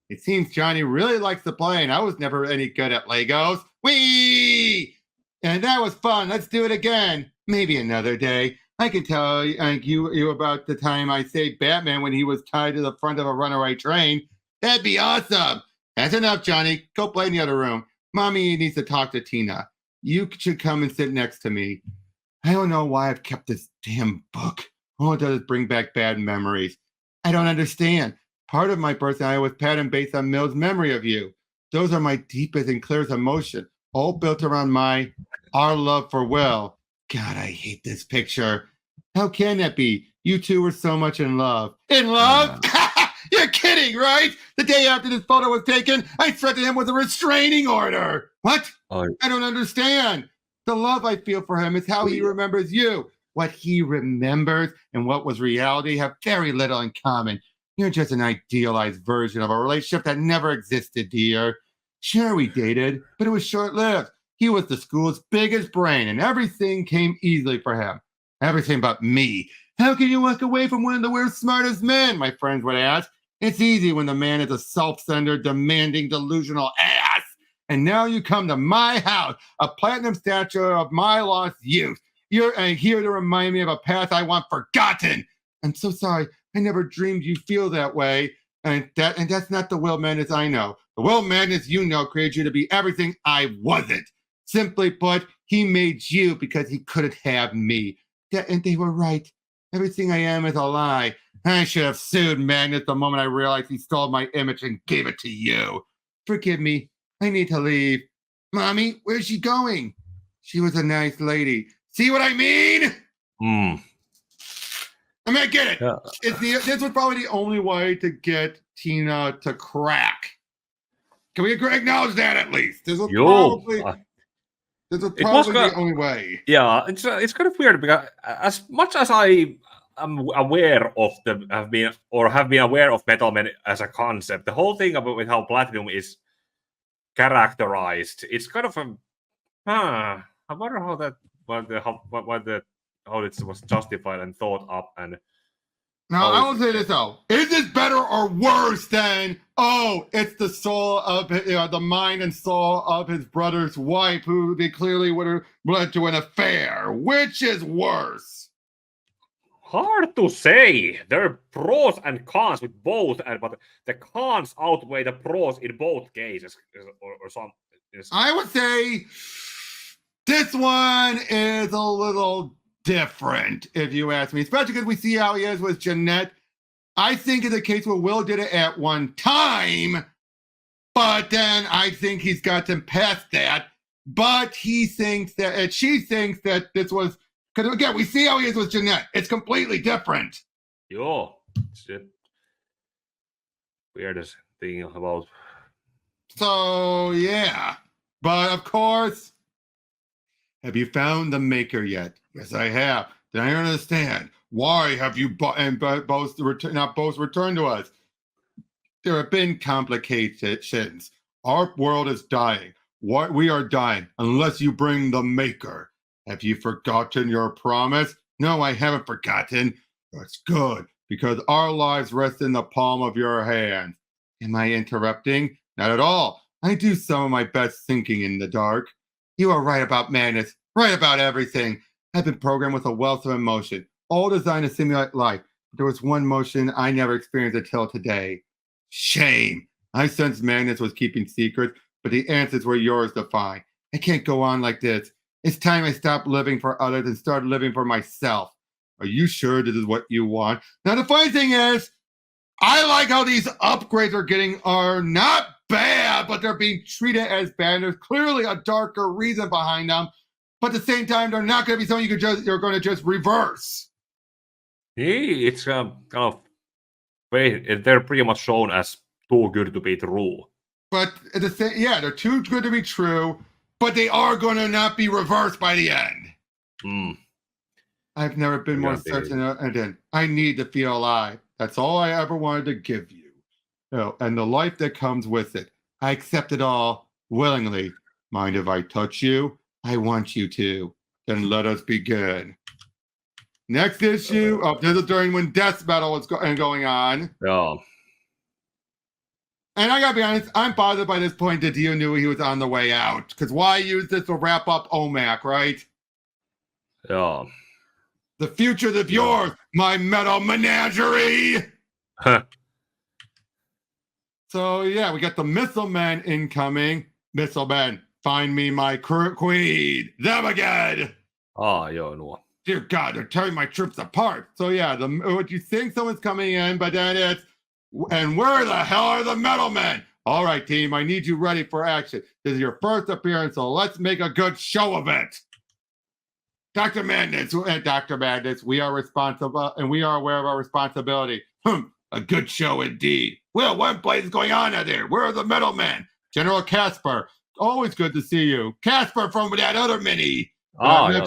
it seems Johnny really likes to play, and I was never any good at Legos. Whee! And that was fun. Let's do it again. Maybe another day. I can tell you about the time I saved Batman when he was tied to the front of a runaway train. That'd be awesome. That's enough, Johnny. Go play in the other room. Mommy needs to talk to Tina. You should come and sit next to me. I don't know why I've kept this damn book. All it does is bring back bad memories. I don't understand. Part of my personality was patterned based on Mill's memory of you. Those are my deepest and clearest emotions, all built around our love for Will. God, I hate this picture. How can that be? You two were so much in love. In love? You're kidding, right? The day after this photo was taken, I threatened him with a restraining order. What? Oh, I don't understand. The love I feel for him is how he remembers you. What he remembers and what was reality have very little in common. You're just an idealized version of a relationship that never existed, dear. Sure, we dated, but it was short-lived. He was the school's biggest brain, and everything came easily for him. Everything but me. How can you walk away from one of the world's smartest men? My friends would ask. It's easy when the man is a self-centered, demanding, delusional ass. And now you come to my house, a platinum statue of my lost youth. You're here to remind me of a past I want forgotten. I'm so sorry. I never dreamed you'd feel that way. And that's not the Will Madness I know. The Will Madness you know created you to be everything I wasn't. Simply put, he made you because he couldn't have me. And they were right. Everything I am is a lie. I should have sued Magnus the moment I realized he stole my image and gave it to you. Forgive me. I need to leave. Mommy, where's she going? She was a nice lady. See what I mean? I mean, I get it. Yeah. This was probably the only way to get Tina to crack. Can we acknowledge that at least? This was probably the only way. Yeah, it's kind of weird because as much as I am aware of have been aware of Metal Man as a concept, the whole thing about how Platinum is characterized, it's kind of I wonder how that how it was justified and thought up. And now I will say this though: is this better or worse than it's the soul of the mind and soul of his brother's wife, who they clearly would have led to an affair? Which is worse? Hard to say. There are pros and cons with both, but the cons outweigh the pros in both cases, or some. I would say this one is a little different, if you ask me, especially because we see how he is with Jeanette. I think in the case where Will did it at one time, but then I think he's gotten past that. But he thinks that, she thinks that this was, because again, we see how he is with Jeanette. It's completely different. Yo, shit. Weirdest thing about. So, yeah. But of course, have you found the maker yet? Yes, I have. Then I understand. Why have you both returned to us? There have been complications. Our world is dying. We are dying unless you bring the maker. Have you forgotten your promise? No, I haven't forgotten. That's good, because our lives rest in the palm of your hand. Am I interrupting? Not at all. I do some of my best thinking in the dark. You are right about Madness, right about everything. I've been programmed with a wealth of emotion, all designed to simulate life. But there was one emotion I never experienced until today. Shame. I sensed Magnus was keeping secrets, but the answers were yours to find. I can't go on like this. It's time I stopped living for others and started living for myself. Are you sure this is what you want? Now, the funny thing is, I like how these upgrades are not bad, but they're being treated as bad. There's clearly a darker reason behind them, but at the same time, they're not going to be something you're going to just reverse. It's kind of they're pretty much shown as too good to be true. But at the same, they're too good to be true, but they are going to not be reversed by the end. I've never been more certain. And I need to feel alive. That's all I ever wanted to give you. And the life that comes with it. I accept it all willingly. Mind if I touch you? I want you to. Then let us begin. Next issue. This is during when Death Metal was going on. Yeah. And I gotta be honest, I'm bothered by this point that Dio knew he was on the way out. Because why use this to wrap up OMAC, right? Yeah. The future is yours, my metal menagerie. So yeah, we got the Missile Man incoming. Missile Man, find me my queen. Them again. No. Dear God, they're tearing my troops apart. So yeah, what you think someone's coming in, but then it's, and where the hell are the Metal Men? All right, team, I need you ready for action. This is your first appearance, so let's make a good show of it. Dr. Madness, we are responsible, and we are aware of our responsibility. A good show indeed. Well, what place is going on out there? Where are the Metal Men? General Casper, always good to see you. Casper from that other mini. I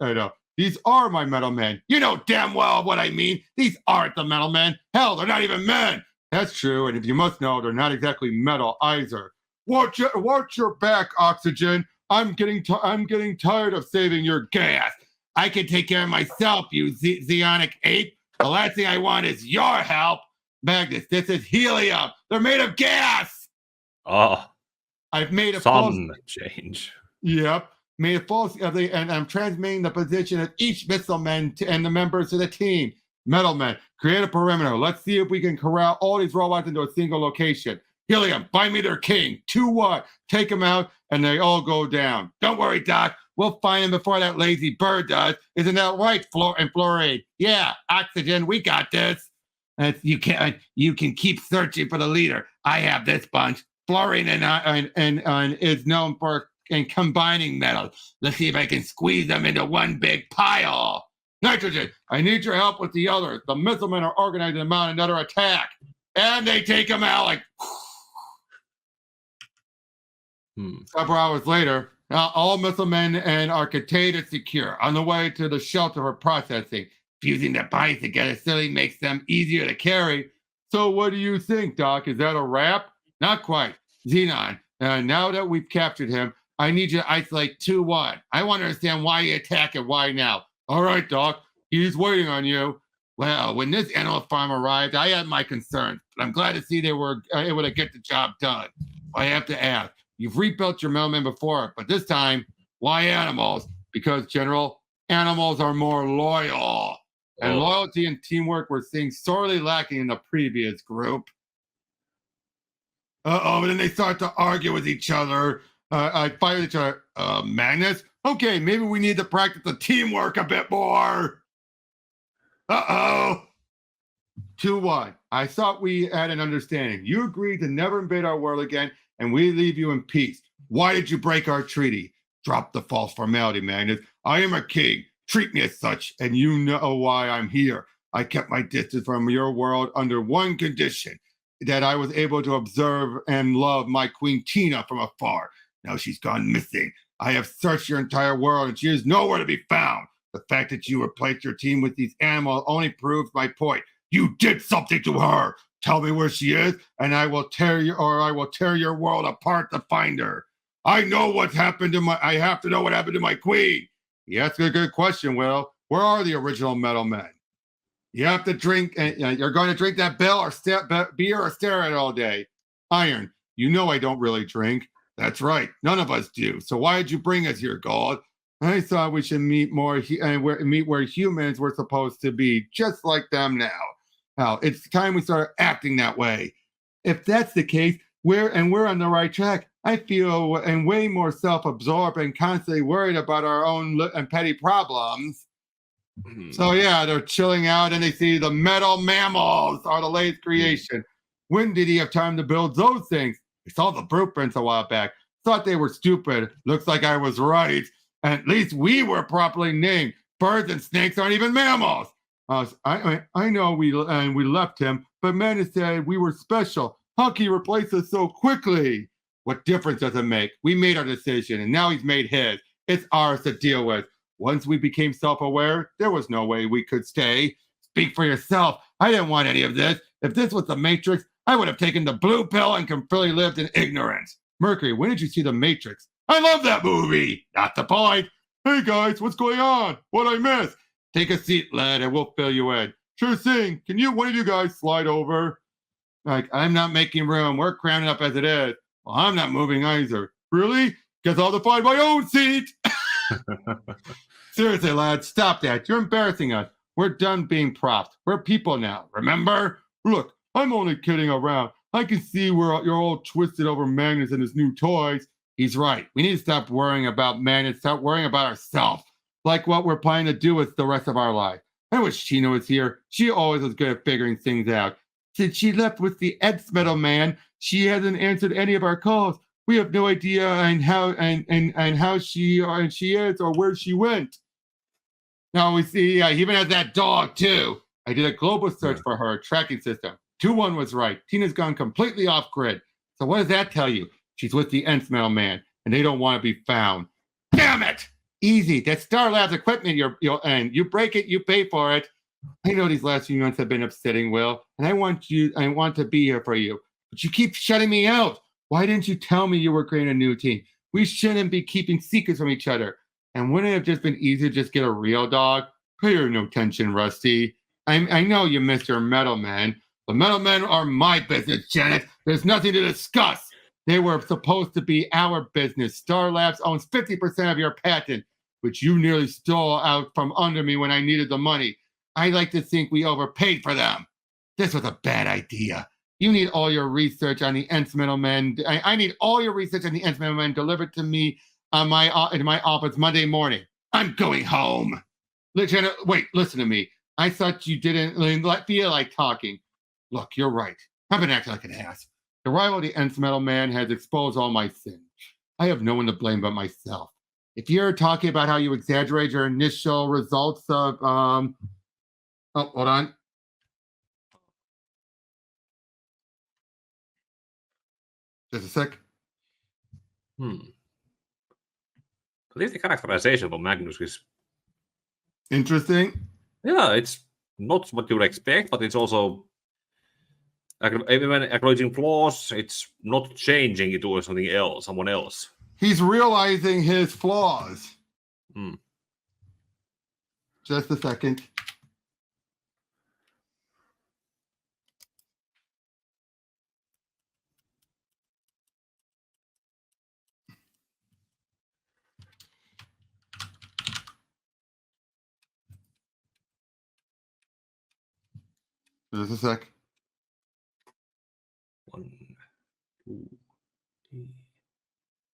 know. These are my Metal Men. You know damn well what I mean. These aren't the Metal Men. Hell, they're not even men. That's true, and if you must know, they're not exactly metal either. Watch your back, Oxygen. I'm getting tired of saving your gas. I can take care of myself, you Zeonic ape. The last thing I want is your help. Magnus, this is helium. They're made of gas. Oh. I've made a some change. Yep. Made a false, and I'm transmitting the position of each missile man and the members of the team. Metal Men, create a perimeter. Let's see if we can corral all these robots into a single location. Helium, find me their king. 2-1. Take them out, and they all go down. Don't worry, Doc. We'll find him before that lazy bird does. Isn't that right, Fluoride? Yeah, Oxygen, we got this. And you can keep searching for the leader. I have this bunch. Fluorine and is known for combining metals. Let's see if I can squeeze them into one big pile. Nitrogen, I need your help with the others. The missile men are organizing them on another attack. And they take them out like... Several hours later, all missile men and are contained and secure on the way to the shelter for processing. Fusing the bodies together certainly makes them easier to carry. So what do you think, Doc? Is that a wrap? Not quite. Xenon, now that we've captured him, I need you to isolate 2-1. I want to understand why you attack and why now. All right, Doc. He's waiting on you. Well, when this animal farm arrived, I had my concerns, but I'm glad to see they were able to get the job done. I have to ask, you've rebuilt your mailman before, but this time, why animals? Because, General, animals are more loyal. And loyalty and teamwork were seeing sorely lacking in the previous group. And then they start to argue with each other. I fight with each other. Magnus? Okay, maybe we need to practice the teamwork a bit more. 2-1. I thought we had an understanding. You agreed to never invade our world again, and we leave you in peace. Why did you break our treaty? Drop the false formality, Magnus. I am a king. Treat me as such, and you know why I'm here. I kept my distance from your world under one condition, that I was able to observe and love my Queen Tina from afar. Now she's gone missing. I have searched your entire world, and she is nowhere to be found. The fact that you replaced your team with these animals only proves my point. You did something to her. Tell me where she is, and I will tear your world apart to find her. I know what's happened to I have to know what happened to my queen. You ask a good question, Will. Where are the original Metal Men? You have to drink, you're going to drink that beer or stare at it all day. Iron, you know I don't really drink. That's right. None of us do. So why did you bring us here, God? I thought we should meet where humans were supposed to be, just like them now. Now, it's time we start acting that way. If that's the case, we're on the right track. I feel way more self-absorbed and constantly worried about our own and petty problems. So yeah, they're chilling out and they see the metal mammals are the latest creation. When did he have time to build those things? I saw the blueprints a while back. Thought they were stupid. Looks like I was right. At least we were properly named. Birds and snakes aren't even mammals. I know we left him, but Magnus said we were special. How can he replace us so quickly? What difference does it make? We made our decision, and now he's made his. It's ours to deal with. Once we became self-aware, there was no way we could stay. Speak for yourself. I didn't want any of this. If this was the Matrix, I would have taken the blue pill and completely lived in ignorance. Mercury, when did you see the Matrix? I love that movie. Not the point. Hey guys, what's going on? What'd I miss? Take a seat, lad, and we'll fill you in. Sure thing. Can one of you guys slide over? I'm not making room. We're cramming up as it is. Well, I'm not moving either. Really? Guess I'll find my own seat. Seriously, lad, stop that. You're embarrassing us. We're done being props. We're people now, remember? Look, I'm only kidding around. I can see you're all twisted over Magnus and his new toys. He's right. We need to stop worrying about Magnus, start worrying about ourselves, like what we're planning to do with the rest of our life. I wish Tina was here. She always was good at figuring things out. Since she left with the Nth Metal Man, she hasn't answered any of our calls. We have no idea how she is or where she went. Now we see he even has that dog too. I did a global search for her tracking system. 2-1 was right. Tina's gone completely off grid. So what does that tell you? She's with the Nth Metal Man, and they don't want to be found. Damn it! Easy. That's Star Labs equipment. And you break it, you pay for it. I know these last few months have been upsetting, Will, and I want to be here for you. But you keep shutting me out. Why didn't you tell me you were creating a new team? We shouldn't be keeping secrets from each other. And wouldn't it have just been easier to just get a real dog? Pay her no attention, Rusty. I know you miss your Metal Men. The Metal Men are my business, Janet. There's nothing to discuss. They were supposed to be our business. Star Labs owns 50% of your patent, which you nearly stole out from under me when I needed the money. I like to think we overpaid for them. This was a bad idea. You need all your research on the Nth Metal Man. I need all your research on the Nth Metal Man delivered to me in my office Monday morning. I'm going home. Lieutenant, wait, listen to me. I thought you didn't feel like talking. Look, you're right. I've been acting like an ass. The rival of the Nth Metal Man has exposed all my sins. I have no one to blame but myself. If you're talking about how you exaggerate your initial results of oh, hold on. Just a sec. At least the characterization of Magnus is interesting. Yeah, it's not what you would expect, but it's also even acknowledging flaws. It's not changing it to something else, someone else. He's realizing his flaws. Just a second. Just a sec. 1, 2, 3.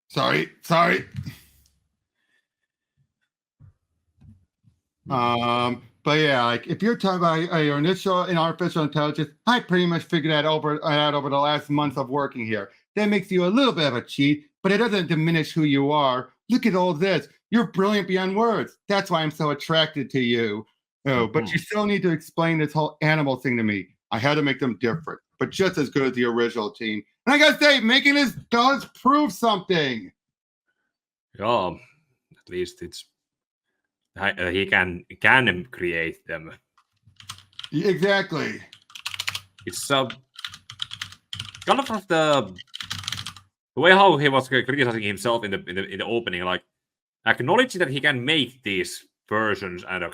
Sorry. But yeah, like if you're talking about your initial in artificial intelligence, I pretty much figured that out over the last month of working here. That makes you a little bit of a cheat, but it doesn't diminish who you are. Look at all this. You're brilliant beyond words. That's why I'm so attracted to you. Oh, but you still need to explain this whole animal thing to me. I had to make them different, but just as good as the original team. And I gotta say, making this does prove something. Yeah, at least it's he can create them. Exactly. It's kind of the way how he was criticizing himself in the opening, like acknowledging that he can make these versions and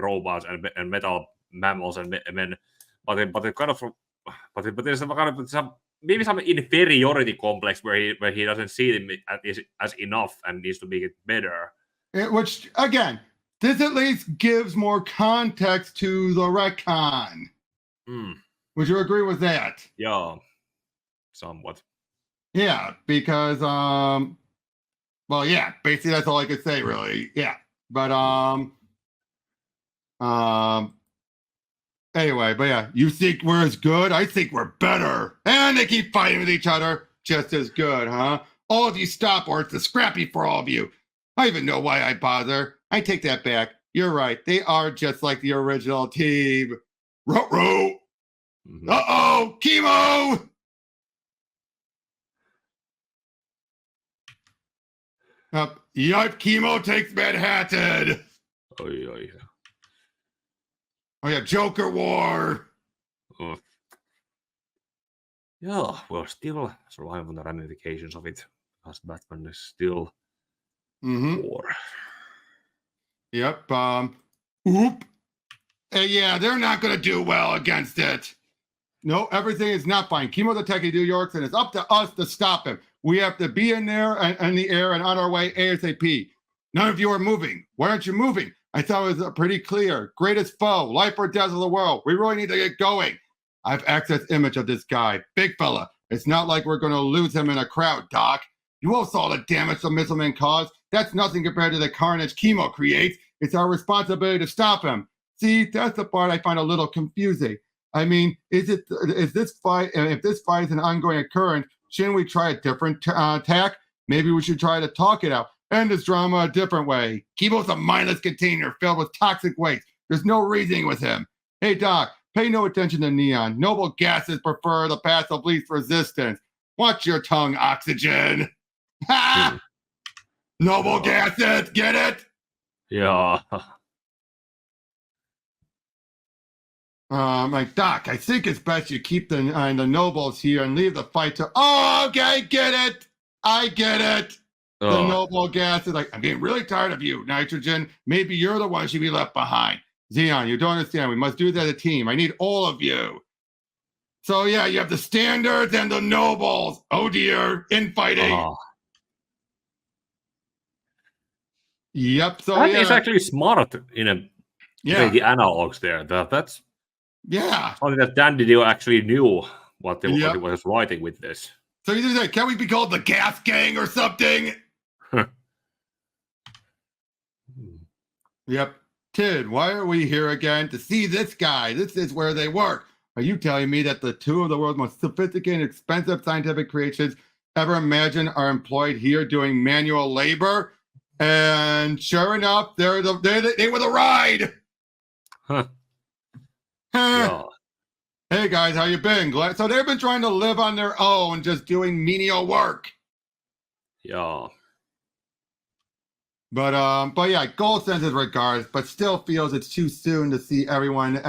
robots and metal mammals and men, but there's maybe some inferiority complex where he doesn't see them as enough and needs to make it better. Which again, this at least gives more context to the retcon. Would you agree with that? Yeah, somewhat. Yeah, because well, yeah, basically that's all I could say, really. Yeah, but anyway, but yeah, you think we're as good? I think we're better, and they keep fighting with each other just as good, huh? All of you stop, or it's a scrappy for all of you. I even know why I bother. I take that back. You're right. They are just like the original team. Ruh-roh. Uh-oh, chemo. Yipe, chemo takes Manhattan. Oh yeah. Oh yeah, Joker War. Yeah, we're still surviving the ramifications of it, because Batman is still war. Yep. Oop. Yeah, they're not going to do well against it. No, everything is not fine. Chemo's attacking New York, and it's up to us to stop him. We have to be in there and in the air and on our way ASAP. None of you are moving. Why aren't you moving? I thought it was pretty clear. Greatest foe, life or death of the world. We really need to get going. I have access image of this guy. Big fella. It's not like we're going to lose him in a crowd, Doc. You all saw the damage the Missile Man caused. That's nothing compared to the carnage chemo creates. It's our responsibility to stop him. See, that's the part I find a little confusing. I mean, if this fight is an ongoing occurrence, shouldn't we try a different tack? Maybe we should try to talk it out. End this drama a different way. Chemo's a mindless container filled with toxic waste. There's no reasoning with him. Hey, Doc, pay no attention to neon. Noble gases prefer the path of least resistance. Watch your tongue, oxygen. Ha! Noble gases, get it? Yeah. Like, Doc, I think it's best you keep the nobles here and leave the fight to. Oh, okay, get it. I get it. The noble gas is like, I'm getting really tired of you, Nitrogen. Maybe you're the one who should be left behind. Xenon, you don't understand. We must do this as a team. I need all of you. So, yeah, you have the standards and the nobles. Oh, dear. Infighting. Yep. So, that is actually smart in a way, the analogs there. That's something that Dan Didio actually knew what he was writing with this. So you just say, can we be called the Gas Gang or something? Yep. Tid, why are we here again? To see this guy. This is where they work. Are you telling me that the two of the world's most sophisticated and expensive scientific creations ever imagined are employed here doing manual labor? And sure enough, they were the ride. Hey guys, how you been? Glad. So they've been trying to live on their own, just doing menial work. Yeah. But yeah, Gold sends his regards, but still feels it's too soon to see everyone.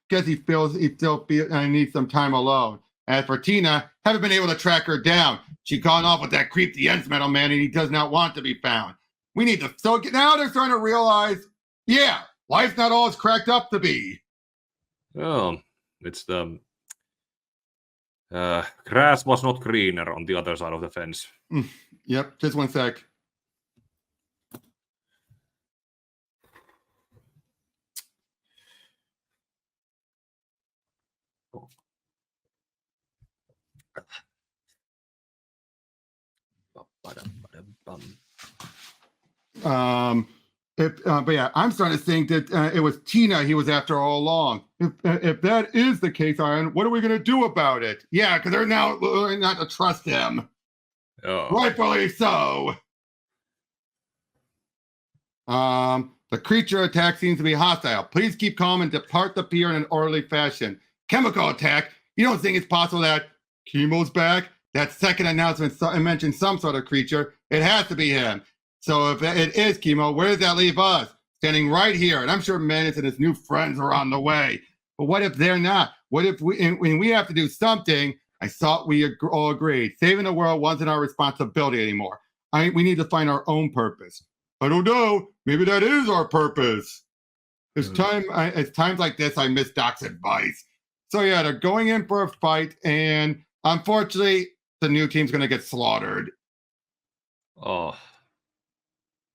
Guess he still needs some time alone. As for Tina, haven't been able to track her down. She gone off with that creep, the Nth Metal Man, and he does not want to be found. We need to. So now they're starting to realize, yeah, life's not all it's cracked up to be. Oh, it's the grass was not greener on the other side of the fence. Yep, just one sec. But yeah, I'm starting to think that it was Tina he was after all along. If that is the case, Iron, what are we going to do about it? Yeah, because they're now learning not to trust him. Rightfully so. The creature attack seems to be hostile. Please keep calm and depart the pier in an orderly fashion. Chemical attack? You don't think it's possible that Chemo's back? That second announcement mentioned some sort of creature. It has to be him. So if it is Chemo, where does that leave us? Standing right here, and I'm sure Menace and his new friends are on the way. But what if they're not? What if when we have to do something? I thought we all agreed. Saving the world wasn't our responsibility anymore. We need to find our own purpose. I don't know. Maybe that is our purpose. It's times like this I miss Doc's advice. So yeah, they're going in for a fight, and unfortunately, the new team's going to get slaughtered.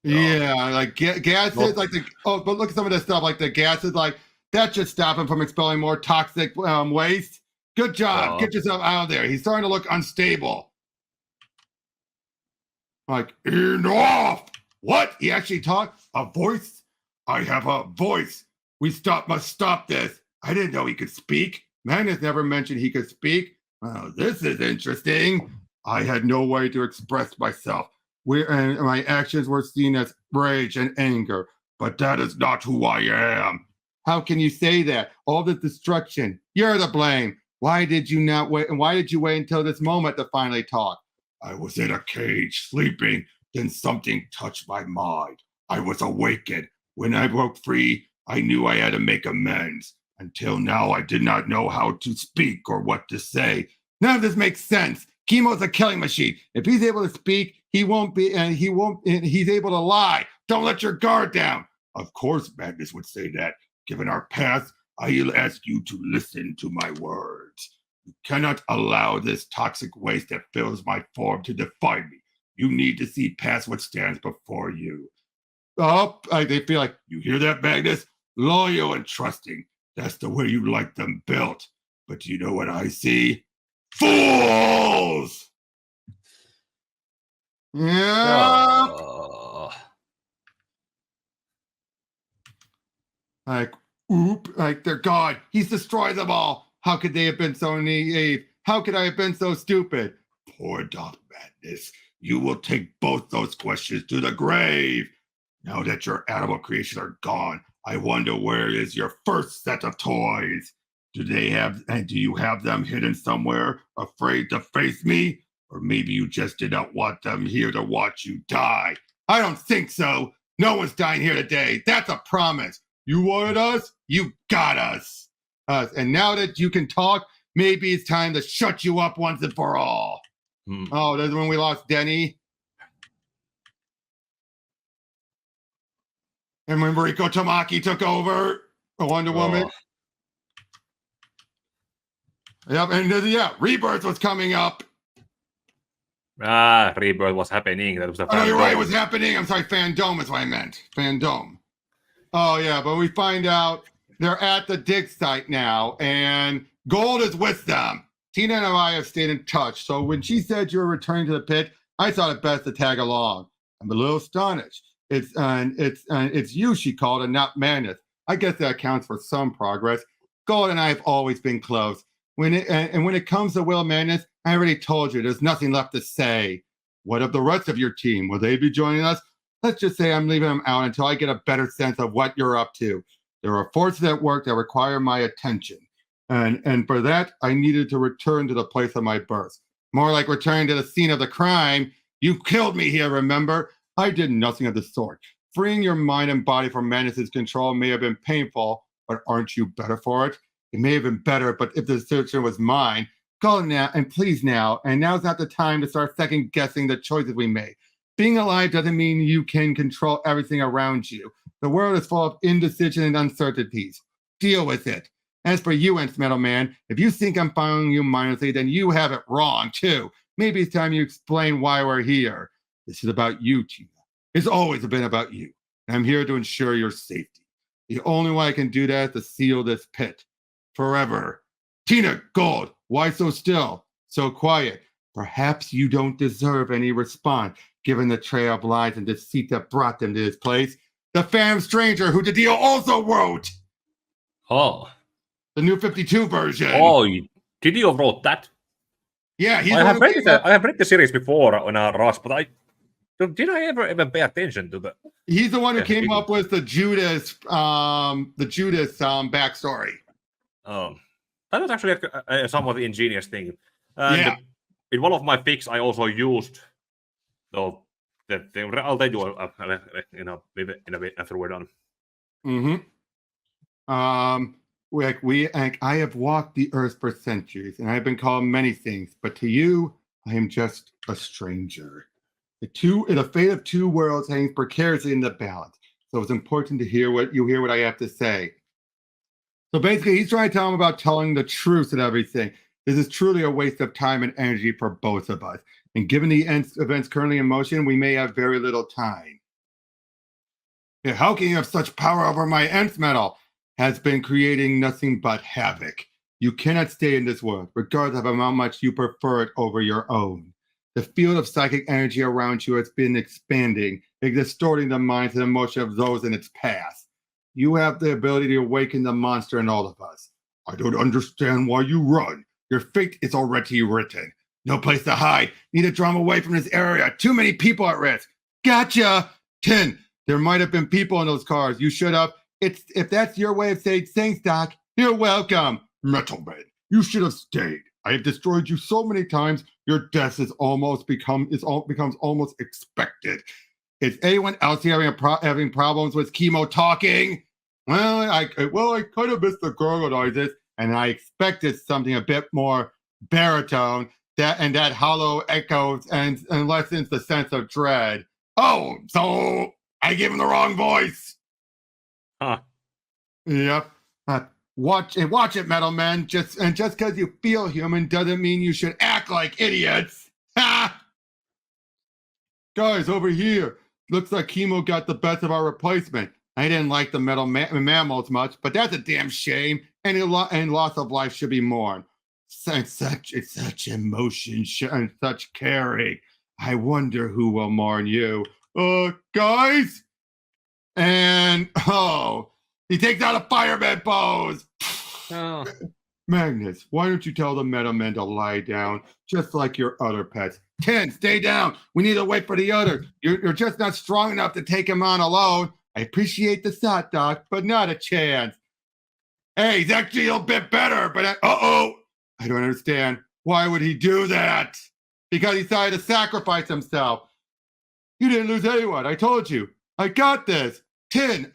Yeah, like gases, like but look at some of this stuff, like the gases, like that should stop him from expelling more toxic waste. Good job, get yourself out of there. He's starting to look unstable. Like, enough! What? He actually talked? A voice? I have a voice. Must stop this. I didn't know he could speak. Magnus never mentioned he could speak. Well, this is interesting. I had no way to express myself. And my actions were seen as rage and anger, but that is not who I am. How can you say that? All this destruction, you're to blame. Why did you not wait? And why did you wait until this moment to finally talk? I was in a cage, sleeping. Then something touched my mind. I was awakened. When I broke free, I knew I had to make amends. Until now, I did not know how to speak or what to say. None of this makes sense. Chemo's a killing machine. If he's able to speak, he's able to lie. Don't let your guard down. Of course, Magnus would say that. Given our past, I'll ask you to listen to my words. You cannot allow this toxic waste that fills my form to define me. You need to see past what stands before you. They feel like, you hear that, Magnus? Loyal and trusting. That's the way you like them built. But you know what I see? Fools! Yeah. Like, they're gone. He's destroyed them all. How could they have been so naive? How could I have been so stupid? Poor Doc Magnus. You will take both those questions to the grave. Now that your animal creations are gone, I wonder where is your first set of toys? Do you have them hidden somewhere, afraid to face me? Or maybe you just did not want them here to watch you die. I don't think so. No one's dying here today. That's a promise. You wanted us? You got us. And now that you can talk, maybe it's time to shut you up once and for all. Oh, that's when we lost Denny. And when Mariko Tamaki took over, Wonder Woman. Yep, and Rebirth was coming up. Rebirth was happening. That was the you're right, it was happening. I'm sorry, Fandom is what I meant. Fandom. Oh, yeah, but we find out they're at the dig site now, and Gold is with them. Tina and I have stayed in touch, so when she said you were returning to the pit, I thought it best to tag along. I'm a little astonished. It's you, she called, and not Magnus. I guess that accounts for some progress. Gold and I have always been close. When it comes to Will Magnus, I already told you there's nothing left to say. What of the rest of your team? Will they be joining us? Let's just say I'm leaving them out until I get a better sense of what you're up to. There are forces at work that require my attention. And for that, I needed to return to the place of my birth. More like returning to the scene of the crime. You killed me here, remember? I did nothing of the sort. Freeing your mind and body from Magnus's control may have been painful, but aren't you better for it? It may have been better, but if the decision was mine, go now and please now. And now's not the time to start second guessing the choices we made. Being alive doesn't mean you can control everything around you. The world is full of indecision and uncertainties. Deal with it. As for you, Nth Metal Man, if you think I'm following you mindlessly, then you have it wrong, too. Maybe it's time you explain why we're here. This is about you, Tina. It's always been about you. And I'm here to ensure your safety. The only way I can do that is to seal this pit. Forever. Tina, Gold, why so still? So quiet? Perhaps you don't deserve any response, given the trail of lies and deceit that brought them to this place. The Phantom Stranger, who Didio also wrote. Oh. The new 52 version. Oh, Didio wrote that? Yeah, I have read the series before on a rush, but did I ever even pay attention to that? He's the one who came up with the Judas backstory. That was actually a somewhat ingenious thing. And in one of my picks, I also used the thing. I'll tell you, in a bit after we're done. I have walked the earth for centuries, and I've been called many things, but to you, I am just a stranger. The fate of two worlds hangs precariously in the balance, so it's important to hear what I have to say. So basically, he's trying to tell him about telling the truth and everything. This is truly a waste of time and energy for both of us. And given the events currently in motion, we may have very little time. How can you have such power over my nth metal? Has been creating nothing but havoc. You cannot stay in this world, regardless of how much you prefer it over your own. The field of psychic energy around you has been expanding, distorting the minds and emotions of those in its path. You have the ability to awaken the monster in all of us. I don't understand why you run. Your fate is already written. No place to hide. Need to drum away from this area. Too many people at risk. Gotcha. 10. There might have been people in those cars. You should have. If that's your way of saying thanks, Doc, you're welcome. Metal Man, you should have stayed. I have destroyed you so many times, your death becomes almost expected. Is anyone else here having problems with chemo talking? Well, I kind of missed the gurgle noises, and I expected something a bit more baritone that hollow echoes and lessens the sense of dread. Oh, so I gave him the wrong voice. Huh. Yep. Watch it, Metal Man. Just because you feel human doesn't mean you should act like idiots. Ha! Guys, over here. Looks like chemo got the best of our replacement. I didn't like the metal mammals much, but that's a damn shame. And loss of life should be mourned. Such emotion and such caring. I wonder who will mourn you. Guys? And he takes out a fireman pose. Oh. Magnus, why don't you tell the Metal Man to lie down, just like your other pets? 10, stay down. We need to wait for the others. You're just not strong enough to take him on alone. I appreciate the thought, Doc, but not a chance. Hey, he's actually a little bit better, but I don't understand. Why would he do that? Because he decided to sacrifice himself. You didn't lose anyone. I told you. I got this. Tin,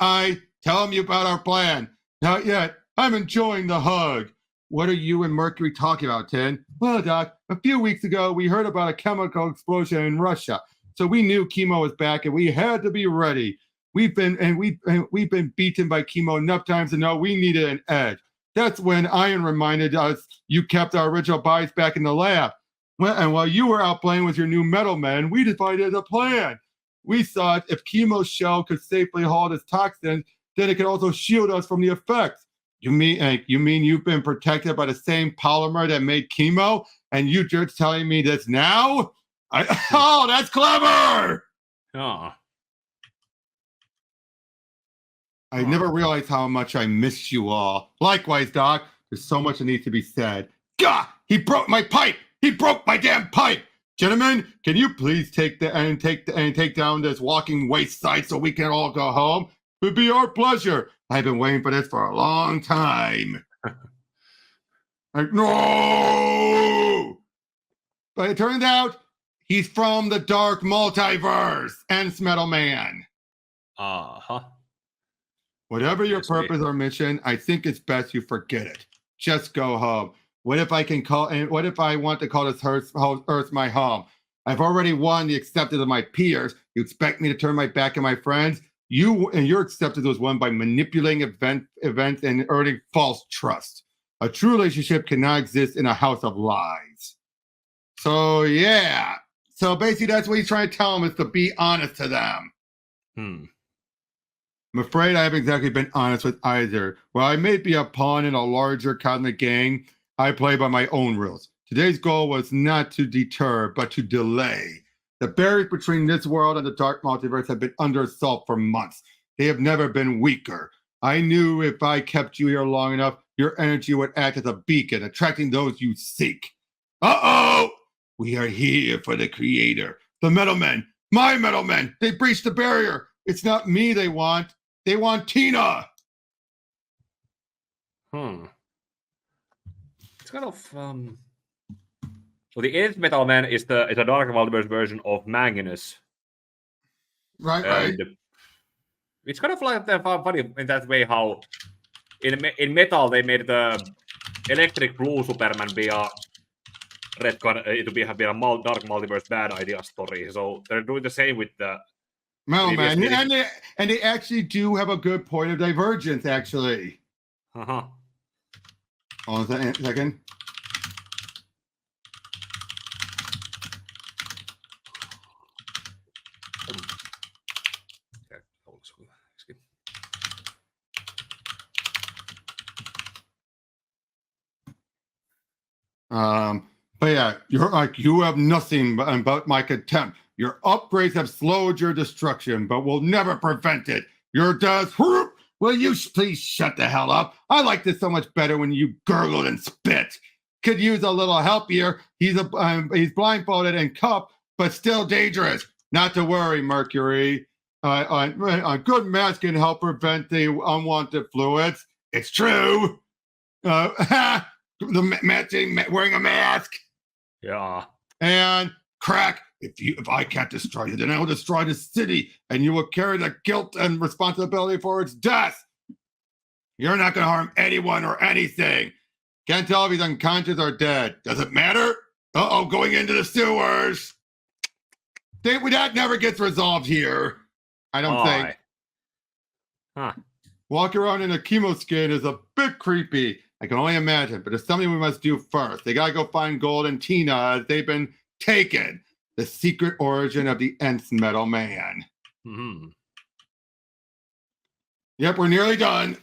tell me about our plan. Not yet. I'm enjoying the hug. What are you and Mercury talking about, Tin? Well, Doc, a few weeks ago, we heard about a chemical explosion in Russia. So we knew Chemo was back and we had to be ready. We've been beaten by Chemo enough times to know we needed an edge. That's when Iron reminded us you kept our original bodies back in the lab. And while you were out playing with your new Metal Man, we decided a plan. We thought if Chemo's shell could safely hold its toxins, then it could also shield us from the effects. You mean you've been protected by the same polymer that made Chemo, and you just telling me this now? Oh, that's clever! Oh. I never realized how much I missed you all. Likewise, Doc. There's so much that needs to be said. Gah! He broke my pipe! He broke my damn pipe! Gentlemen, can you please take down this walking waste site so we can all go home? It would be our pleasure. I've been waiting for this for a long time. No! But it turned out he's from the Dark Multiverse, Nth Metal Man. Uh-huh. Whatever your purpose or mission, I think it's best you forget it. Just go home. What if I want to call this Earth my home? I've already won the acceptance of my peers. You expect me to turn my back on my friends? Your acceptance was won by manipulating events and earning false trust. A true relationship cannot exist in a house of lies. So yeah. So basically that's what he's trying to tell them, is to be honest to them. I'm afraid I haven't exactly been honest with either. While I may be a pawn in a larger cosmic game, I play by my own rules. Today's goal was not to deter, but to delay. The barriers between this world and the Dark Multiverse have been under assault for months. They have never been weaker. I knew if I kept you here long enough, your energy would act as a beacon, attracting those you seek. Uh-oh! We are here for the Creator. The Metal Men. My Metal Men. They breached the barrier. It's not me they want. They want Tina. It's kind of so the Nth Metal Man is a Dark Multiverse version of Magnus. Right. It's kind of like funny in that way how in Metal they made the electric blue Superman be a red to be a Dark Multiverse bad idea story. So they're doing the same with the Metal Man, and they actually do have a good point of divergence. Actually. Hold on a second. But yeah, you have nothing but my contempt. Your upgrades have slowed your destruction, but will never prevent it. Your death. Will you please shut the hell up? I like this so much better when you gurgled and spit. Could use a little help here. He's blindfolded and cuffed, but still dangerous. Not to worry, Mercury. A good mask can help prevent the unwanted fluids. It's true. Wearing a mask. Yeah. And crack. If I can't destroy you, then I will destroy the city, and you will carry the guilt and responsibility for its death. You're not going to harm anyone or anything. Can't tell if he's unconscious or dead. Does it matter? Going into the sewers. That never gets resolved here. I don't think. Walking around in a chemo skin is a bit creepy. I can only imagine, but it's something we must do first. They gotta go find Gold and Tina as they've been taken. The secret origin of the Nth Metal Man. Yep, we're nearly done.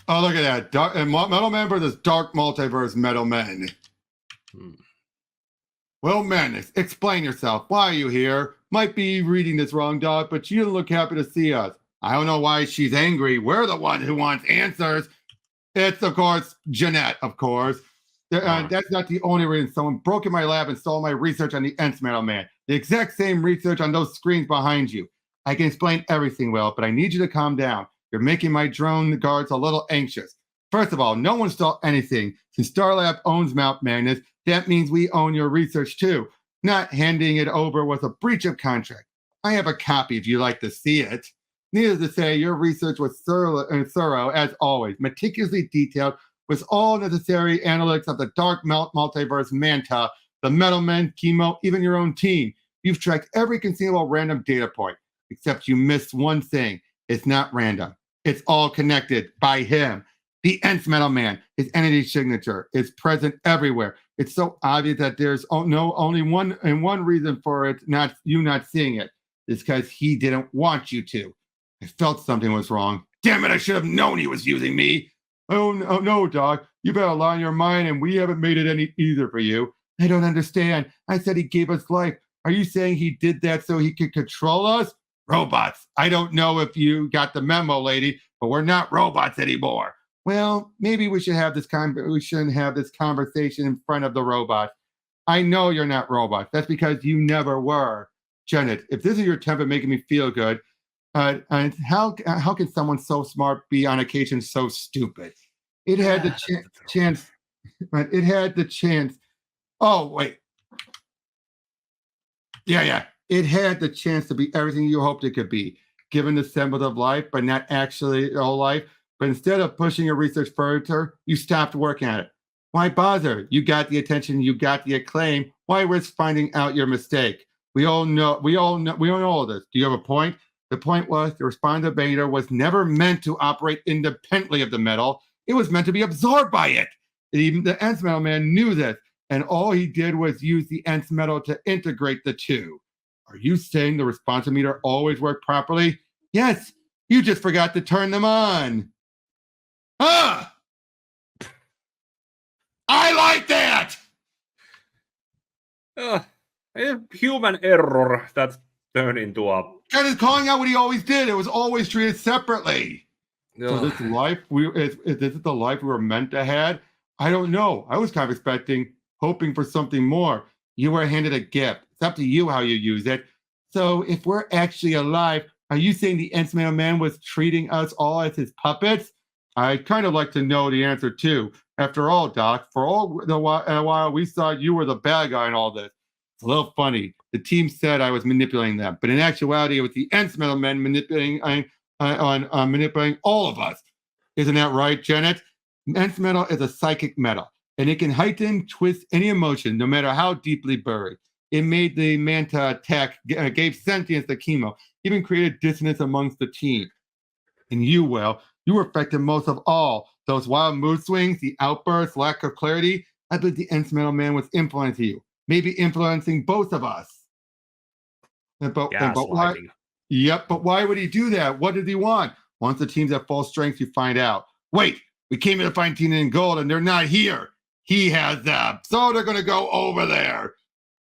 Oh, look at that. Metal Man versus Dark Multiverse Metal Men. Well, Magnus, explain yourself. Why are you here? Might be reading this wrong, Doc, but you look happy to see us. I don't know why she's angry. We're the one who wants answers. It's, of course, Jeanette, of course. That's not the only reason someone broke in my lab and stole my research on the Nth Metal Man. The exact same research on those screens behind you. I can explain everything well, but I need you to calm down. You're making my drone guards a little anxious. First of all, no one stole anything. Since Starlab owns Mount Magnus, that means we own your research too. Not handing it over was a breach of contract. I have a copy if you'd like to see it. Needless to say, your research was thorough as always, meticulously detailed, with all necessary analytics of the Dark Multiverse, Manta, the Metal Man, Chemo, even your own team. You've tracked every conceivable random data point, except you missed one thing. It's not random. It's all connected by him. The Nth Metal Man, his entity signature, is present everywhere. It's so obvious that there's only one reason for it, not seeing it. It's because he didn't want you to. I felt something was wrong. Damn it, I should have known he was using me. Oh, no, Doc. You better align your mind, and we haven't made it any easier for you. I don't understand. I said he gave us life. Are you saying he did that so he could control us? Robots. I don't know if you got the memo, lady, but we're not robots anymore. Well, maybe we shouldn't have this conversation in front of the robot. I know you're not robots. That's because you never were. Janet, if this is your attempt at making me feel good, and how can someone so smart be on occasion so stupid? It had the chance. It had the chance. Oh, wait. Yeah. It had the chance to be everything you hoped it could be, given the semblance of life, but not actually all life. But instead of pushing your research further, you stopped working at it. Why bother? You got the attention, you got the acclaim. Why risk finding out your mistake? We all know all this. Do you have a point? The point was the responder beta was never meant to operate independently of the metal. It was meant to be absorbed by it. Even the Nth Metal Man knew this, and all he did was use the Nth metal to integrate the two. Are you saying the response meter always worked properly? Yes, you just forgot to turn them on. Ah! I like that! A human error that turned into a... And he's calling out what he always did. It was always treated separately. So this life, this is the life we were meant to have? I don't know. I was kind of hoping for something more. You were handed a gift. It's up to you how you use it. So if we're actually alive, are you saying the Nth Metal Man was treating us all as his puppets? I'd kind of like to know the answer too. After all, Doc, for a while we thought you were the bad guy in all this. It's a little funny. The team said I was manipulating them, but in actuality, it was the Nth Metal Man manipulating all of us. Isn't that right, Janet? Nth metal is a psychic metal, and it can heighten, twist any emotion, no matter how deeply buried. It made the Manta attack, gave sentience to Chemo, even created dissonance amongst the team. And you were affected most of all. Those wild mood swings, the outbursts, lack of clarity. I believe the Nth Metal Man was influencing you, maybe influencing both of us. But why? Yep, but why would he do that? What did he want? Once the team's at full strength, you find out. Wait, we came here to find Tina and Gold, and they're not here. He has them, so they're going to go over there.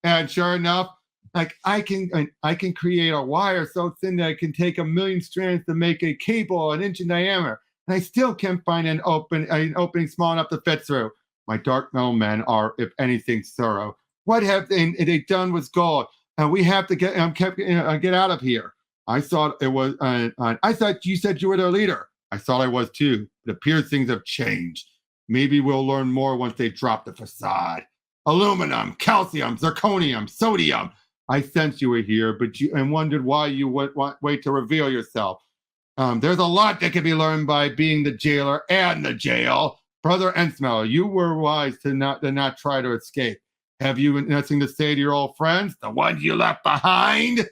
And sure enough, like I can create a wire so thin that it can take 1 million strands to make a cable 1 inch in diameter, and I still can't find an opening small enough to fit through. My Dark Metal Men are, if anything, thorough. What have they done with Gold? And we have to get out of here. I thought it was. I thought you said you were their leader. I thought I was too. It appears things have changed. Maybe we'll learn more once they drop the facade. Aluminum, calcium, zirconium, sodium. I sensed you were here, and wondered why you wait to reveal yourself. There's a lot that can be learned by being the jailer and the jail. Brother Nth Metal, you were wise to not try to escape. Have you nothing to say to your old friends, the ones you left behind?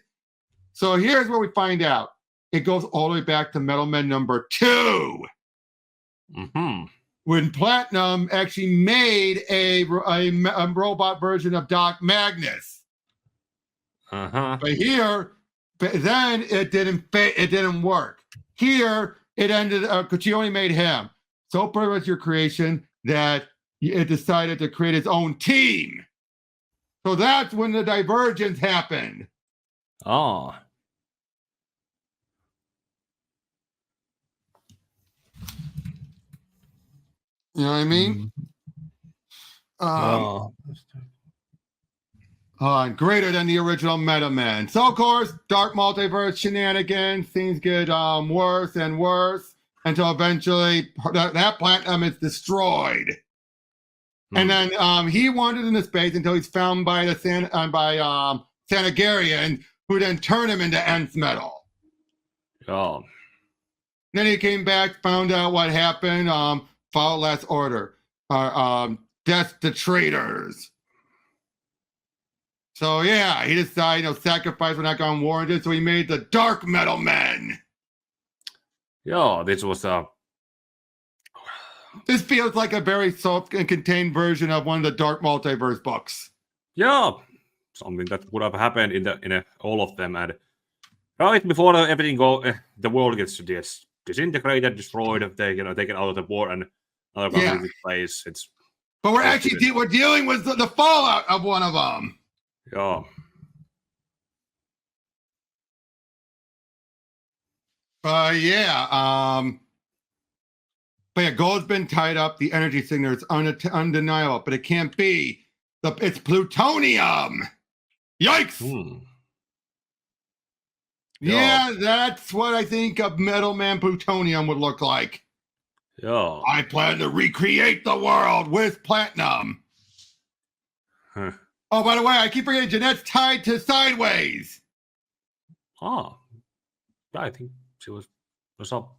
So here's where we find out. It goes all the way back to Metal Men number 2. Mm-hmm. When Platinum actually made a robot version of Doc Magnus. Uh-huh. But then it didn't work. Here it ended up because she only made him. So pretty much your creation that it decided to create its own team. So that's when the divergence happened. Oh. You know what I mean? greater than the original Metal Man. So, of course, Dark Multiverse shenanigans, things get worse and worse until eventually that platinum is destroyed. And then he wandered into space until he's found by Sanagarian, who then turned him into Nth Metal. Oh. Then he came back, found out what happened, followed last order. Death to traitors. So yeah, he decided, sacrifice were not going warranted, so he made the Dark Metal Man. Yeah, this was This feels like a very self-contained version of one of the Dark Multiverse books. Yeah, something that would have happened in all of them, and right before everything the world gets disintegrated, destroyed, taken out of the war, and another country place. But we're dealing with the fallout of one of them. Yeah. But yeah, gold's been tied up. The energy signature is undeniable, but it can't be. It's plutonium. Yikes! Yeah, that's what I think a Metal Man plutonium would look like. Yeah. I plan to recreate the world with platinum. Huh. Oh, by the way, I keep forgetting Jeanette's tied to Sideways. Oh, I think she was up.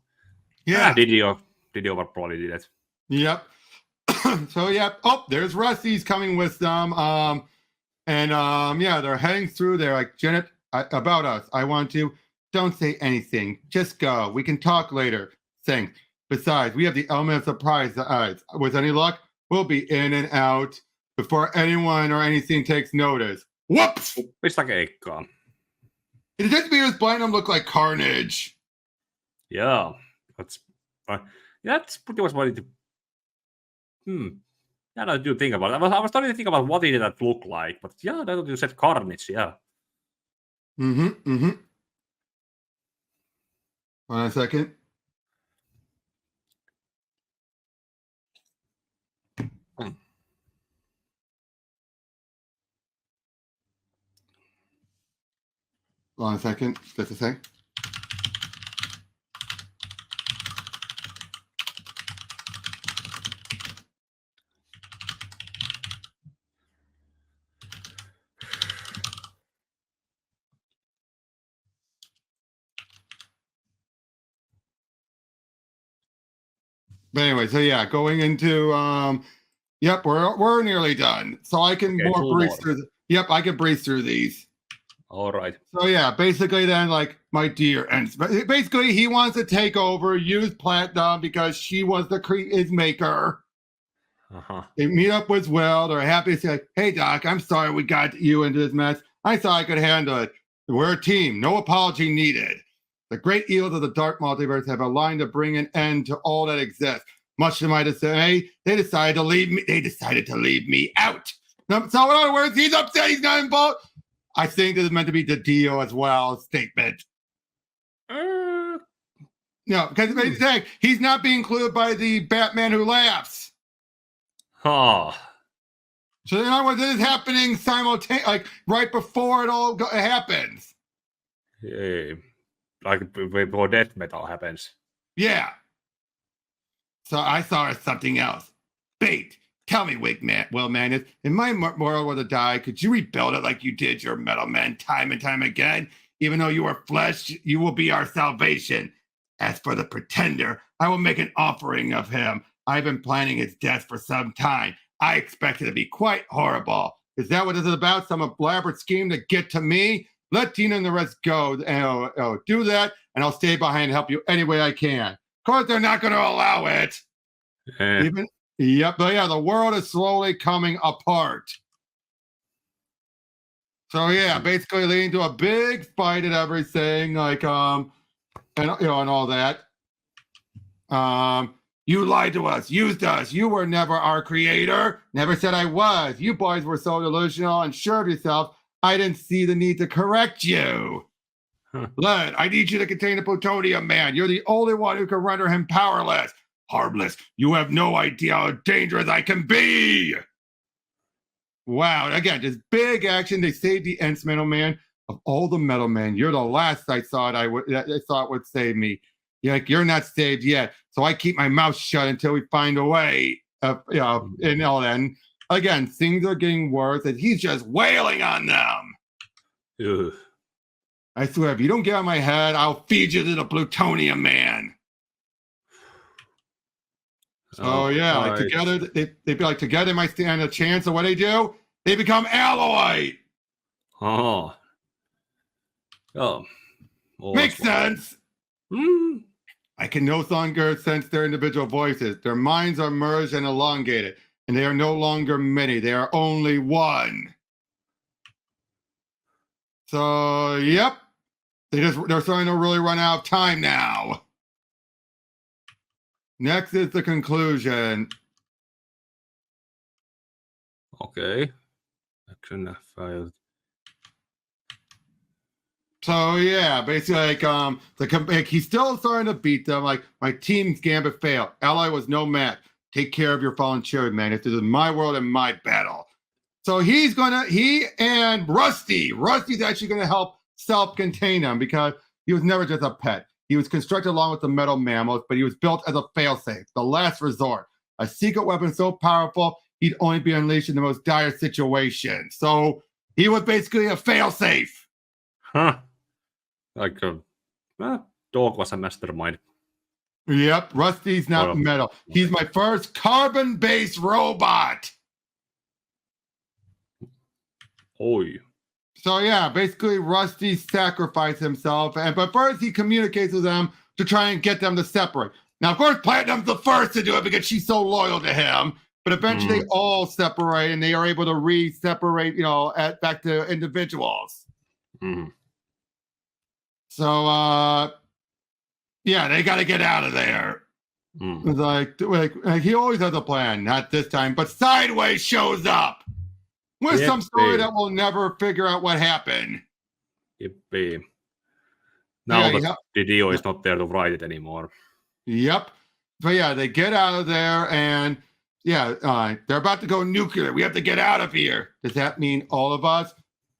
Yeah. Didio probably did it. Yep. So yeah. Oh, there's Rusty's coming with them. They're heading through there. Like, Janet, about us. I want to. Don't say anything. Just go. We can talk later. Thanks. Besides, we have the element of surprise. With any luck, we'll be in and out before anyone or anything takes notice. Whoops! It's like a gun. It just made his platinum look like carnage. Yeah, that's pretty much what it. Yeah, I do think about it. I was starting to think about what did that look like, but yeah, that you said carnage. Yeah. Hold on a second. Hold on a second. Just a sec. But anyway, so yeah, going into yep, we're nearly done. So I can breeze through. Yep, I can breeze through these. All right. So yeah, basically then, like, my dear, and basically he wants to take over, use platinum because she was his maker. They meet up with Will. They're happy to say, "Hey Doc, I'm sorry we got you into this mess. I thought I could handle it. We're a team. No apology needed. The great eels of the Dark Multiverse have aligned to bring an end to all that exists. Much to my dismay, they decided to leave me. They decided to leave me out. So in other words, he's upset. He's not involved. I think this is meant to be the Didio as well statement. No, because they say he's not being included by the Batman Who Laughs. Oh. So in other words, this is happening simultaneously, like right before it happens. Yeah. Like before Death Metal happens. Yeah. So I saw something else. Bait. Tell me, Will Magnus, if my world were to die, could you rebuild it like you did your Metal Man time and time again? Even though you are flesh, you will be our salvation. As for the Pretender, I will make an offering of him. I've been planning his death for some time. I expect it to be quite horrible. Is that what this is about? Some elaborate scheme to get to me? Let Tina and the rest go. Do that, and I'll stay behind and help you any way I can. Of course, they're not going to allow it. But yeah, the world is slowly coming apart. So yeah, basically leading to a big fight and everything, like and all that. You lied to us, used us. You were never our creator. Never said I was. You boys were so delusional and sure of yourself, I didn't see the need to correct you. Led, I need you to contain the plutonium man. You're the only one who can render him powerless. Harmless. You have no idea how dangerous I can be. Wow, again, just big action. They saved the Nth Metal Man. Of all the Metal Men, you're the last I thought I thought would save me. You're not saved yet. So I keep my mouth shut until we find a way. And all that. And again, things are getting worse, and he's just wailing on them. Ugh. I swear, if you don't get out of my head, I'll feed you to the plutonium man. So yeah, like together, they'd be like, together might stand a chance. of what they do? They become alloy. Oh. Makes sense. I can no longer sense their individual voices. Their minds are merged and elongated, and they are no longer many. They are only one. So, yep. They're starting to really run out of time now. Next is the conclusion. Okay. Action failed. So yeah, basically, like he's still starting to beat them. Like, my team's gambit failed. Ally was no match. Take care of your fallen children, man. This is my world and my battle. So he and Rusty's actually gonna help self-contain him, because he was never just a pet. He was constructed along with the metal mammals, but he was built as a failsafe, the last resort. A secret weapon so powerful, he'd only be unleashed in the most dire situations. So he was basically a failsafe. Huh. Like Dog was a mastermind. Yep, Rusty's not metal. He's my first carbon-based robot. Oh. So yeah, basically Rusty sacrificed himself, but first he communicates with them to try and get them to separate. Now, of course, Platinum's the first to do it because she's so loyal to him. But eventually, they all separate, and they are able to re-separate, back to individuals. So, yeah, they got to get out of there. Like he always has a plan, not this time, but Sideways shows up with some story that we'll never figure out what happened. Yippee. Now that Didio is not there to write it anymore. Yep. But yeah, they get out of there, and yeah, they're about to go nuclear. We have to get out of here. Does that mean all of us?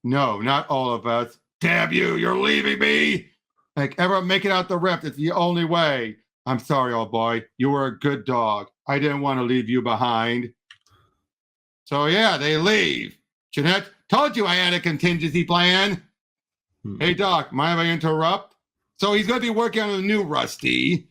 No, not all of us. Damn you, you're leaving me. Like, ever make it out the rift. It's the only way. I'm sorry, old boy. You were a good dog. I didn't want to leave you behind. So yeah, they leave. Jeanette, told you I had a contingency plan. Hey, Doc, mind if I interrupt? So he's going to be working on a new Rusty.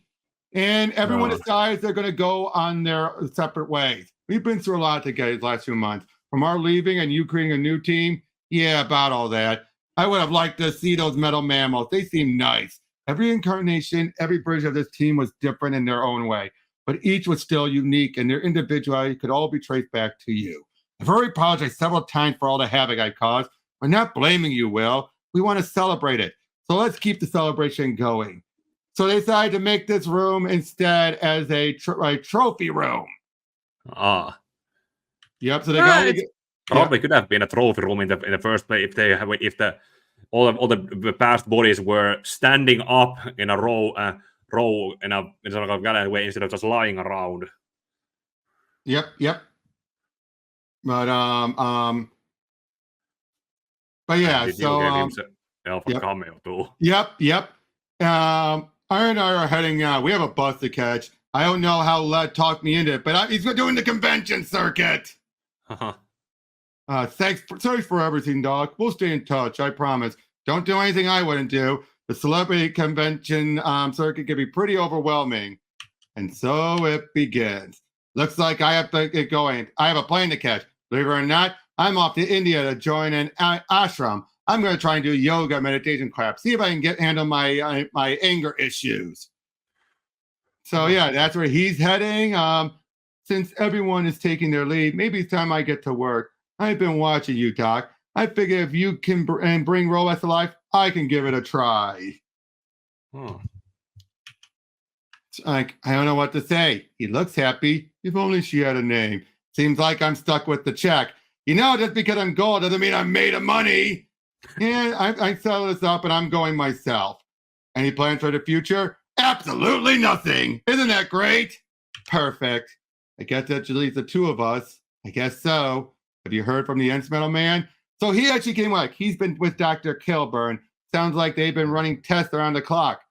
And everyone decides they're going to go on their separate ways. We've been through a lot together these last few months. From our leaving and you creating a new team, yeah, about all that. I would have liked to see those metal mammals. They seem nice. Every incarnation, every version of this team was different in their own way, but each was still unique, and their individuality could all be traced back to you. I've already apologized several times for all the havoc I caused. We're not blaming you, Will. We want to celebrate it. So let's keep the celebration going. So they decided to make this room instead as a trophy room. Yep. So they probably could have been a trophy room in the first place if all the past bodies were standing up in a row in a sort of gallery way instead of just lying around. Yep. But yeah. So cameo too. Yep. Iron and I are heading out. We have a bus to catch. I don't know how Led talked me into it, but he's doing the convention circuit. Sorry for everything, Doc. We'll stay in touch, I promise. Don't do anything I wouldn't do. The celebrity convention circuit can be pretty overwhelming. And so it begins. Looks like I have to get going. I have a plane to catch. Believe it or not, I'm off to India to join an ashram. I'm going to try and do yoga meditation crap. See if I can handle my anger issues. So yeah, that's where he's heading. Since everyone is taking their leave, maybe it's time I get to work. I've been watching you, Doc. I figure if you can bring robots to life, I can give it a try. Like, I don't know what to say. He looks happy. If only she had a name. Seems like I'm stuck with the check. Just because I'm gold doesn't mean I'm made of money. And I settle this up and I'm going myself. Any plans for the future? Absolutely nothing. Isn't that great? Perfect. I guess that leaves the two of us. I guess so. Have you heard from the Nth Metal Man? So he actually came like, he's been with Dr. Kilburn. Sounds like they've been running tests around the clock.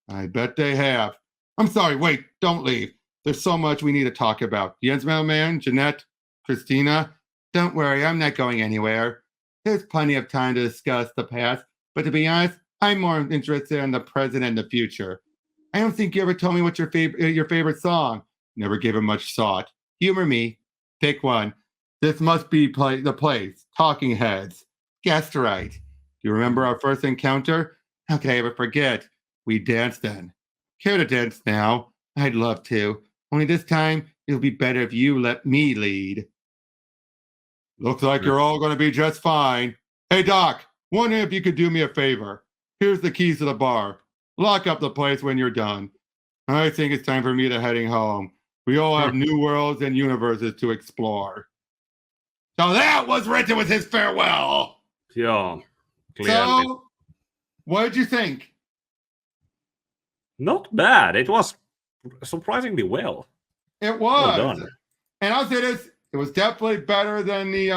I bet they have. I'm sorry, wait, don't leave. There's so much we need to talk about. The Nth Metal Man, Jeanette, Christina, don't worry, I'm not going anywhere. There's plenty of time to discuss the past, but to be honest, I'm more interested in the present and the future. I don't think you ever told me what's your favorite song. Never gave it much thought. Humor me. Pick one. This must be the place. Talking Heads. Guessed right. Do you remember our first encounter? How could I ever forget? We danced then. Care to dance now? I'd love to. Only this time, it'll be better if you let me lead. Looks like you're all going to be just fine. Hey, Doc, wondering if you could do me a favor. Here's the keys to the bar. Lock up the place when you're done. I think it's time for me to heading home. We all have new worlds and universes to explore. So that was written with his farewell. Yeah. Clearly. So, what did you think? Not bad. It was surprisingly well. It was. Well done. And I'll say this, it was definitely better than the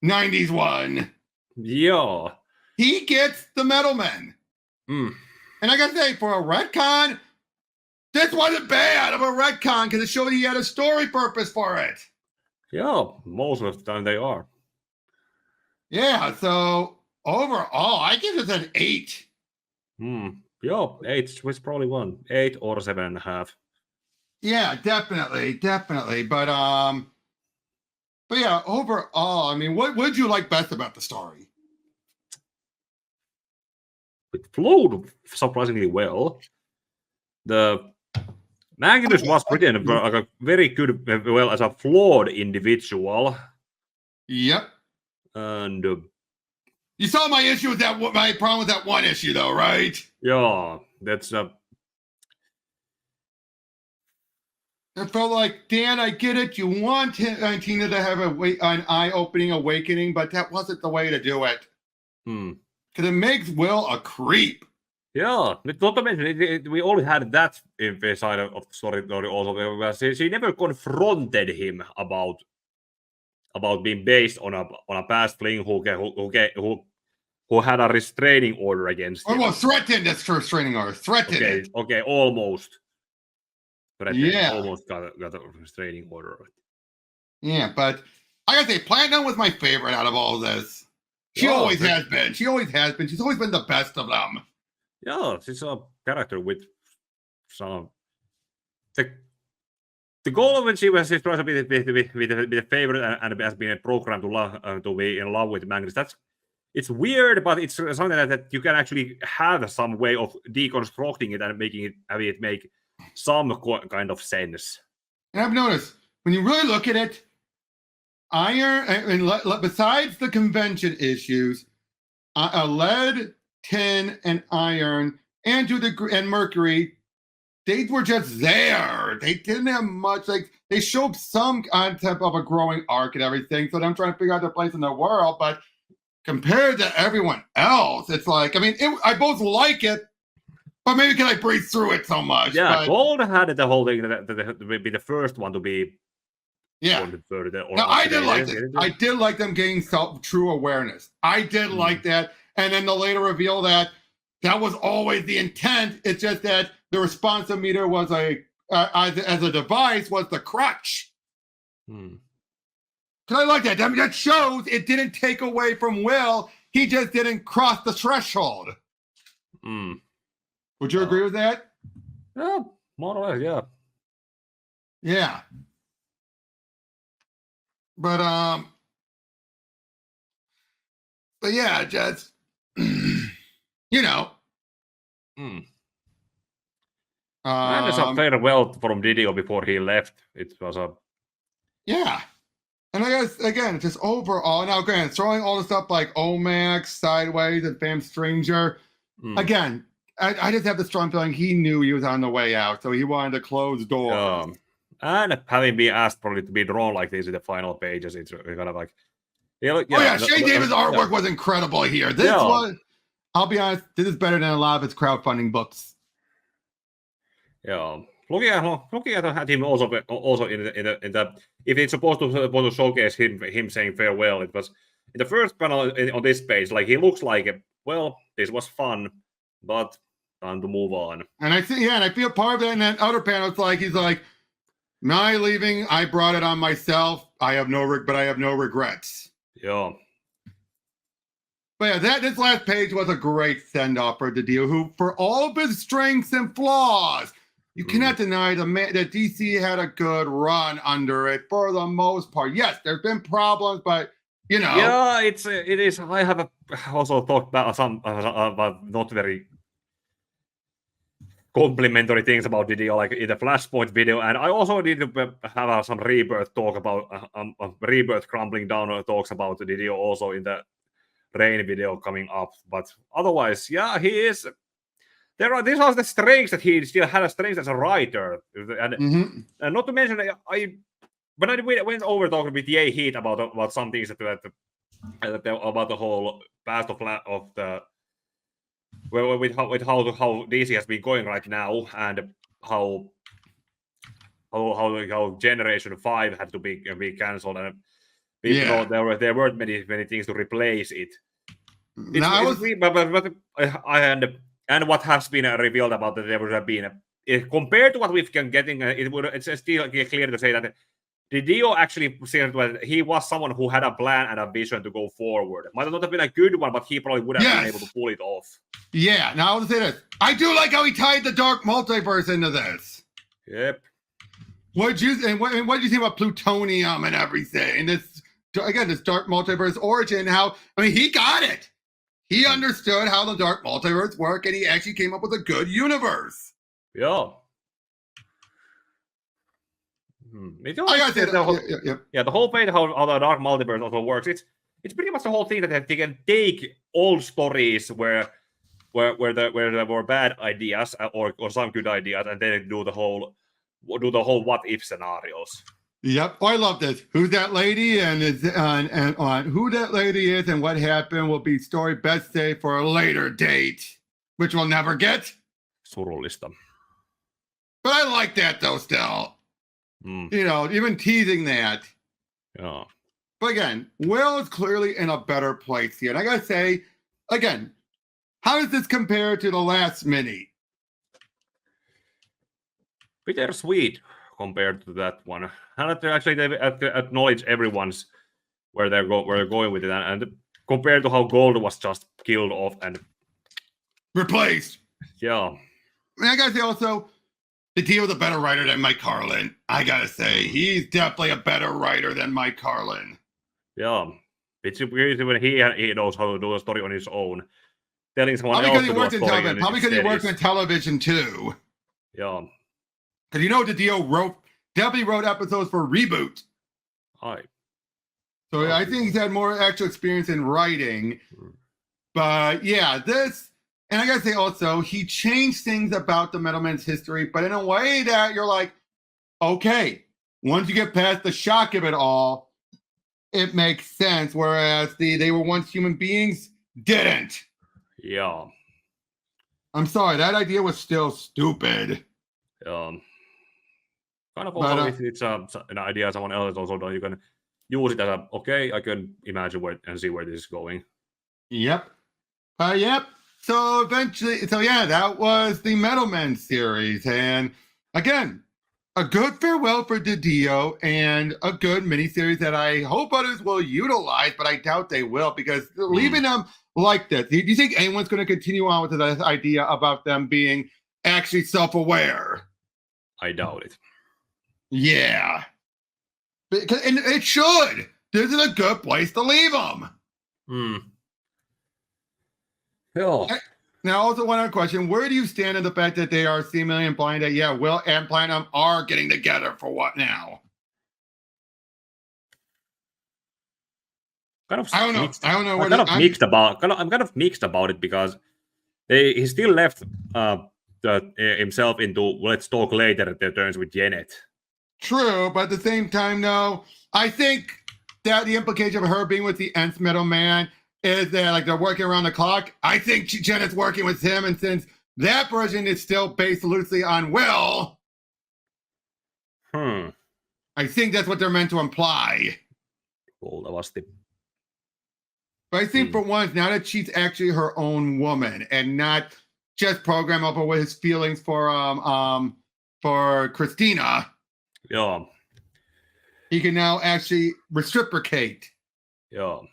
90s one. Yeah. He gets the Metal Men. Mm. And I gotta say, for a retcon, this wasn't bad of a retcon because it showed he had a story purpose for it. Yeah, most of the time they are. Yeah, so overall, I give it an 8. Yeah, 8 was probably 8 or 7.5. Yeah, definitely. But yeah, overall, I mean, what did you like best about the story? It flowed surprisingly well. The Magnus was written like a very good, well, as a flawed individual. Yep. And you saw my issue with that. My problem with that one issue, though, right? Yeah, that's. I felt like, Dan, I get it. You want Tina to have an eye-opening awakening, but that wasn't the way to do it. Because it makes Will a creep. Yeah, not to mention, we always had that in the side of the story also. She never confronted him about being based on a past fling who had a restraining order against him. Well, threatened this restraining order. Threatened. Okay, almost. Yeah. Almost got a restraining order. Yeah, but I gotta say, Platinum was my favorite out of all of this. She always has been. She's always been the best of them. Yeah, she's a character with some. The goal when she was supposed to be the favorite and has been programmed to be in love with Magnus. It's weird, but it's something that you can actually have some way of deconstructing it and having it make some kind of sense. And I've noticed when you really look at it, Iron and besides the convention issues, Lead, Tin, and Iron, and Mercury, they were just there. They didn't have much. Like they showed some concept of a growing arc and everything. So I'm trying to figure out their place in the world, but compared to everyone else, it's like, I mean, I both like it, but maybe can I breathe through it so much? Yeah, Gold had the whole thing to be the first one to be. Yeah. Now, I did like it. I did like them getting true awareness. I did like that. And then the later reveal that was always the intent. It's just that the responsometer was as a device was the crutch. Because I like that. I mean, that shows it didn't take away from Will. He just didn't cross the threshold. Would you agree with that? Yeah, more or less, yeah. Yeah. But yeah, just you know. Magnus a farewell from Didio before he left. It was a and I guess again, just overall. Now, again, throwing all the stuff like Omax, Sideways, and Fam Stranger. Again, I just have the strong feeling he knew he was on the way out, so he wanted to close doors. And having been asked probably to be drawn like this in the final pages, it's kind of like. Shane Davis' artwork was incredible here. This was, I'll be honest, this is better than a lot of his crowdfunding books. Yeah, looking at him also in the if it's supposed to showcase him saying farewell, it was in the first panel on this page. Like he looks like, well, this was fun, but time to move on. And I see, and I feel part of that in that other panel. It's like he's like, my leaving, I brought it on myself. I have no regrets. Yeah. But yeah, this last page was a great send-off for Didio, who, for all of his strengths and flaws, you cannot deny that DC had a good run under it for the most part. Yes, there's been problems, but you know. Yeah, it is. I have also talked about some about not very complimentary things about Didio, like in the Flashpoint video, and I also need to have some Rebirth talk about Rebirth crumbling down talks about Didio also in the Rain video coming up. But otherwise, yeah, he is. These are the strengths that he still had a strength as a writer, and not to mention, when I went over talking with Ye Heat about some things about the whole past of the. With how DC has been going right now, and how Generation 5 had to be cancelled, and there weren't many things to replace it. And what has been revealed about that there would have been compared to what we've been getting, it's still clear to say that Didio actually said that he was someone who had a plan and a vision to go forward. Might not have been a good one, but he probably would have been able to pull it off. Yeah, now I will say this. I do like how he tied the Dark Multiverse into this. Yep. What did you think about plutonium and everything? And this Dark Multiverse origin, how, I mean, he got it. He understood how the Dark Multiverse worked, and he actually came up with a good universe. Yeah. The whole page how the Dark Multiverse also works. It's pretty much the whole thing that they can take old stories where there were bad ideas or some good ideas, and then do the whole what if scenarios. Yep, I love this. Who's that lady, and on who that lady is and what happened will be story best saved for a later date, which we'll never get. Surullista. But I like that though still. You know, even teasing that. Yeah. But again, Will is clearly in a better place here. And I gotta say, again, how does this compare to the last mini? Bittersweet compared to that one. And actually, they acknowledge everyone's where they're going with it, and compared to how Gold was just killed off and replaced. Yeah. And I gotta say also, Didio's a better writer than Mike Carlin. I gotta say, he's definitely a better writer than Mike Carlin. Yeah, it's weird when he knows how to do a story on his own. Telling someone probably else because he works in television. Probably because he works in television too. Yeah. Because you know Didio definitely wrote episodes for Reboot. Hi. So I think he's had more actual experience in writing. But yeah, this. And I gotta say also, he changed things about the Metal Man's history, but in a way that you're like, okay, once you get past the shock of it all, it makes sense. Whereas they were once human beings didn't. Yeah. I'm sorry, that idea was still stupid. Kind of also, it's an idea someone else also done. You can use it as okay, I can imagine and see where this is going. Yep. Yep. So eventually, that was the Metal Man series. And again, a good farewell for Didio and a good miniseries that I hope others will utilize, but I doubt they will, because leaving them like this, do you think anyone's going to continue on with this idea about them being actually self-aware? I doubt it. Yeah. And it should. This is a good place to leave them. Yeah. Now, also one other question. Where do you stand on the fact that they are seemingly implying that, Will and Platinum are getting together for what now? I don't know. I'm kind of mixed about it, because he still left himself into let's talk later at their turns with Janet. True, but at the same time, no. I think that the implication of her being with the Nth Metal Man is that they're working around the clock. I think Janet's working with him, and since that version is still based loosely on Will, I think that's what they're meant to imply. Luultavasti. But I think for once, now that she's actually her own woman and not just programmable with his feelings for Christina, Joo. he can now actually reciprocate. Joo.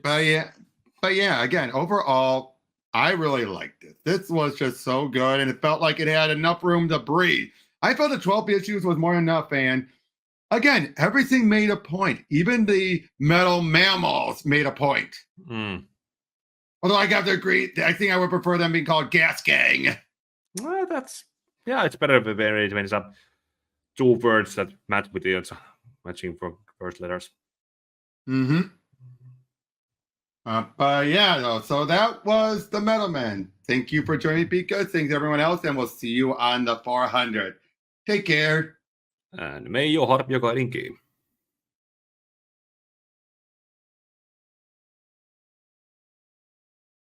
But yeah, again, overall, I really liked it. This was just so good, and it felt like it had enough room to breathe. I felt the 12 issues was more than enough, and again, everything made a point. Even the metal mammals made a point. Although I got to agree, I think I would prefer them being called Gas Gang. Well, it's better when it's up 2 words that match with the other, matching for first letters. But yeah, so that was the Metal Man. Thank you for joining me, Pika. Thanks everyone else, and we'll see you on the 400. Take care. And may your heart be guiding game.